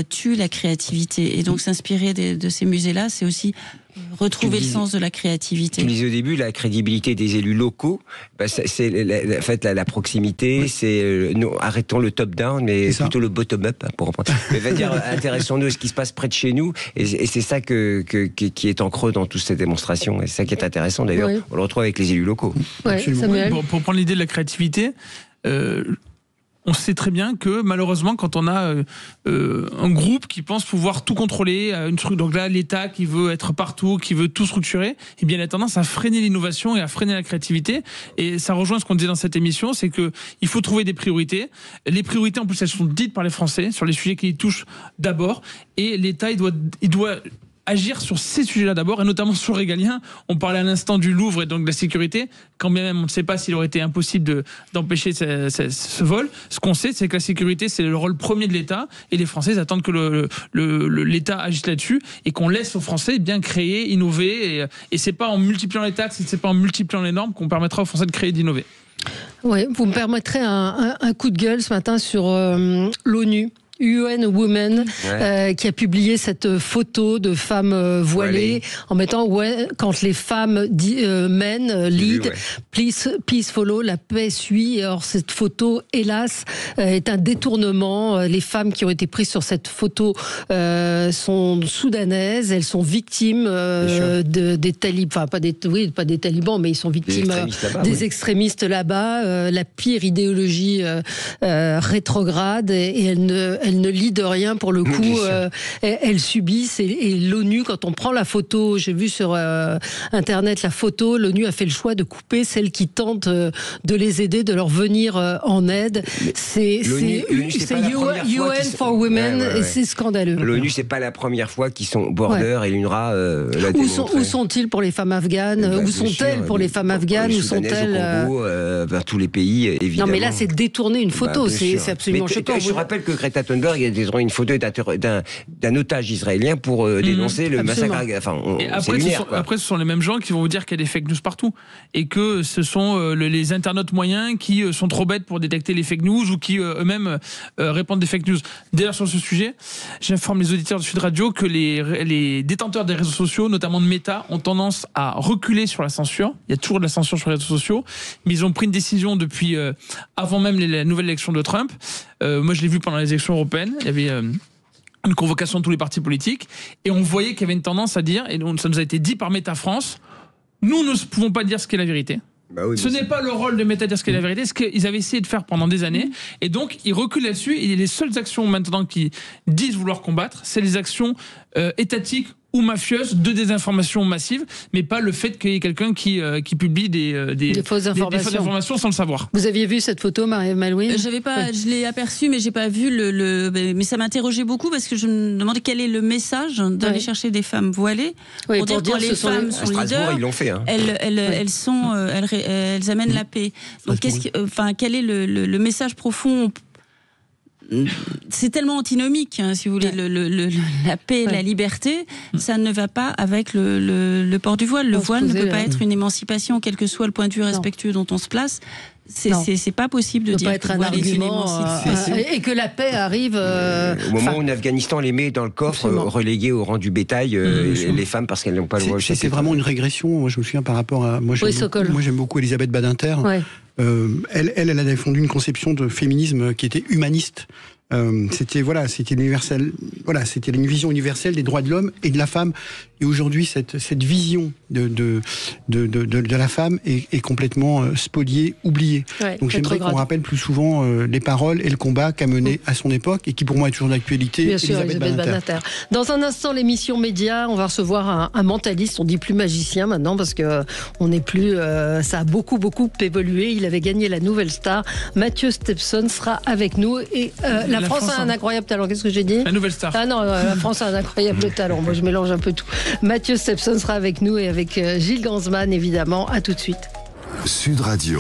tue la créativité. Et donc, s'inspirer de ces musées-là, c'est aussi retrouver le sens de la créativité. Tu disais au début, la crédibilité des élus locaux, c'est la proximité, c'est arrêtons le top-down, mais plutôt le bottom-up, pour reprendre. Mais intéressons-nous à ce qui se passe près de chez nous, et c'est ça qui est en creux dans toute cette démonstration, et c'est ça qui est intéressant d'ailleurs, on le retrouve avec les élus locaux. Pour prendre l'idée de la créativité, on sait très bien que malheureusement quand on a un groupe qui pense pouvoir tout contrôler, donc là l'État qui veut être partout, qui veut tout structurer, eh bien il a tendance à freiner l'innovation et à freiner la créativité. Et ça rejoint ce qu'on disait dans cette émission, c'est que il faut trouver des priorités. Les priorités en plus elles sont dites par les Français sur les sujets qui les touchent d'abord, et l'État il doit agir sur ces sujets-là d'abord, et notamment sur régalien. On parlait à l'instant du Louvre et donc de la sécurité. Quand bien même on ne sait pas s'il aurait été impossible d'empêcher ce vol, ce qu'on sait, c'est que la sécurité, c'est le rôle premier de l'État, et les Français attendent que l'État agisse là-dessus, et qu'on laisse aux Français bien créer, innover, et c'est pas en multipliant les taxes, c'est pas en multipliant les normes qu'on permettra aux Français de créer et d'innover. Oui, vous me permettrez un coup de gueule ce matin sur l'ONU. UN Women, qui a publié cette photo de femmes voilées en mettant quand les femmes men lead, peace follow, la paix suit. Alors cette photo, hélas, est un détournement. Les femmes qui ont été prises sur cette photo sont soudanaises. Elles sont victimes des talibans, enfin pas des talibans, mais ils sont victimes des extrémistes là-bas. La pire idéologie rétrograde, et elles ne lient de rien pour le coup. Elles subissent, et l'ONU, quand on prend la photo, j'ai vu sur Internet la photo, l'ONU a fait le choix de couper celles qui tentent de les aider, de leur venir en aide. C'est UN for Women, et c'est scandaleux. L'ONU, c'est pas la première fois qu'ils sont border, et l'UNRWA l'a démontré. Où sont-ils pour les femmes afghanes? Où sont-elles pour les femmes afghanes? Où sont-elles au Congo, vers tous les pays, évidemment. Non, mais là, c'est détourner une photo, c'est absolument choquant. Je rappelle que Greta Thunberg a détourné une photo d'un otage israélien pour dénoncer le massacre. Après, ce sont les mêmes gens qui vont vous dire qu'il y a des fake news partout, et que ce sont les internautes moyens qui sont trop bêtes pour détecter les fake news, ou qui eux-mêmes répandent des fake news. D'ailleurs, sur ce sujet, j'informe les auditeurs de Sud Radio que les détenteurs des réseaux sociaux, notamment de Meta, ont tendance à reculer sur la censure. Il y a toujours de la censure sur les réseaux sociaux, mais ils ont pris une décision depuis avant même la nouvelle élection de Trump. Moi, je l'ai vu pendant les élections européennes. Il y avait une convocation de tous les partis politiques, et on voyait qu'il y avait une tendance à dire, et ça nous a été dit par Meta France, nous ne pouvons pas dire ce qu'est la vérité. Ce n'est pas le rôle de Meta de dire ce qu'est la vérité, ce qu'ils avaient essayé de faire pendant des années, et donc ils reculent là-dessus, et les seules actions maintenant qu'ils disent vouloir combattre, c'est les actions étatiques ou mafieuses de désinformation massive, mais pas le fait qu'il y ait quelqu'un qui publie des fausses informations sans le savoir. Vous aviez vu cette photo, Marie-Malouine? Je l'ai aperçue, mais j'ai pas vu mais ça m'interrogeait beaucoup, parce que je me demandais quel est le message d'aller chercher des femmes voilées pour dire que les femmes sont leaders. Ils l'ont fait. Elles amènent la paix. Donc quel est le message profond? C'est tellement antinomique, si vous voulez, la paix, la liberté, ça ne va pas avec le port du voile. Le voile ne peut pas être une émancipation, quel que soit le point de vue respectueux dont on se place. C'est pas possible de dire pas être un argument et que la paix arrive au moment où l'Afghanistan les met dans le coffre, relégués au rang du bétail, les femmes, parce qu'elles n'ont pas le droit. C'est vraiment une régression. Moi, je me souviens par rapport à moi j'aime beaucoup Elisabeth Badinter. Elle a défendu une conception de féminisme qui était humaniste. C'était universel. C'était une vision universelle des droits de l'homme et de la femme. Et aujourd'hui, cette vision de la femme est complètement spoliée, oubliée. Donc j'aimerais qu'on rappelle plus souvent les paroles et le combat qu'a mené à son époque, et qui pour moi est toujours d'actualité. Bien sûr, Elisabeth Badinter. Dans un instant, l'émission Média, on va recevoir un mentaliste. On dit plus magicien maintenant, parce que on n'est plus. Ça a beaucoup évolué. Il avait gagné la Nouvelle Star. Mathieu Stepson sera avec nous, et la France a un incroyable talent. Qu'est-ce que j'ai dit? La Nouvelle Star. Ah non, la France a un incroyable talent. Moi, je mélange un peu tout. Mathieu Stepson sera avec nous, et avec Gilles Gansman, évidemment. À tout de suite. Sud Radio.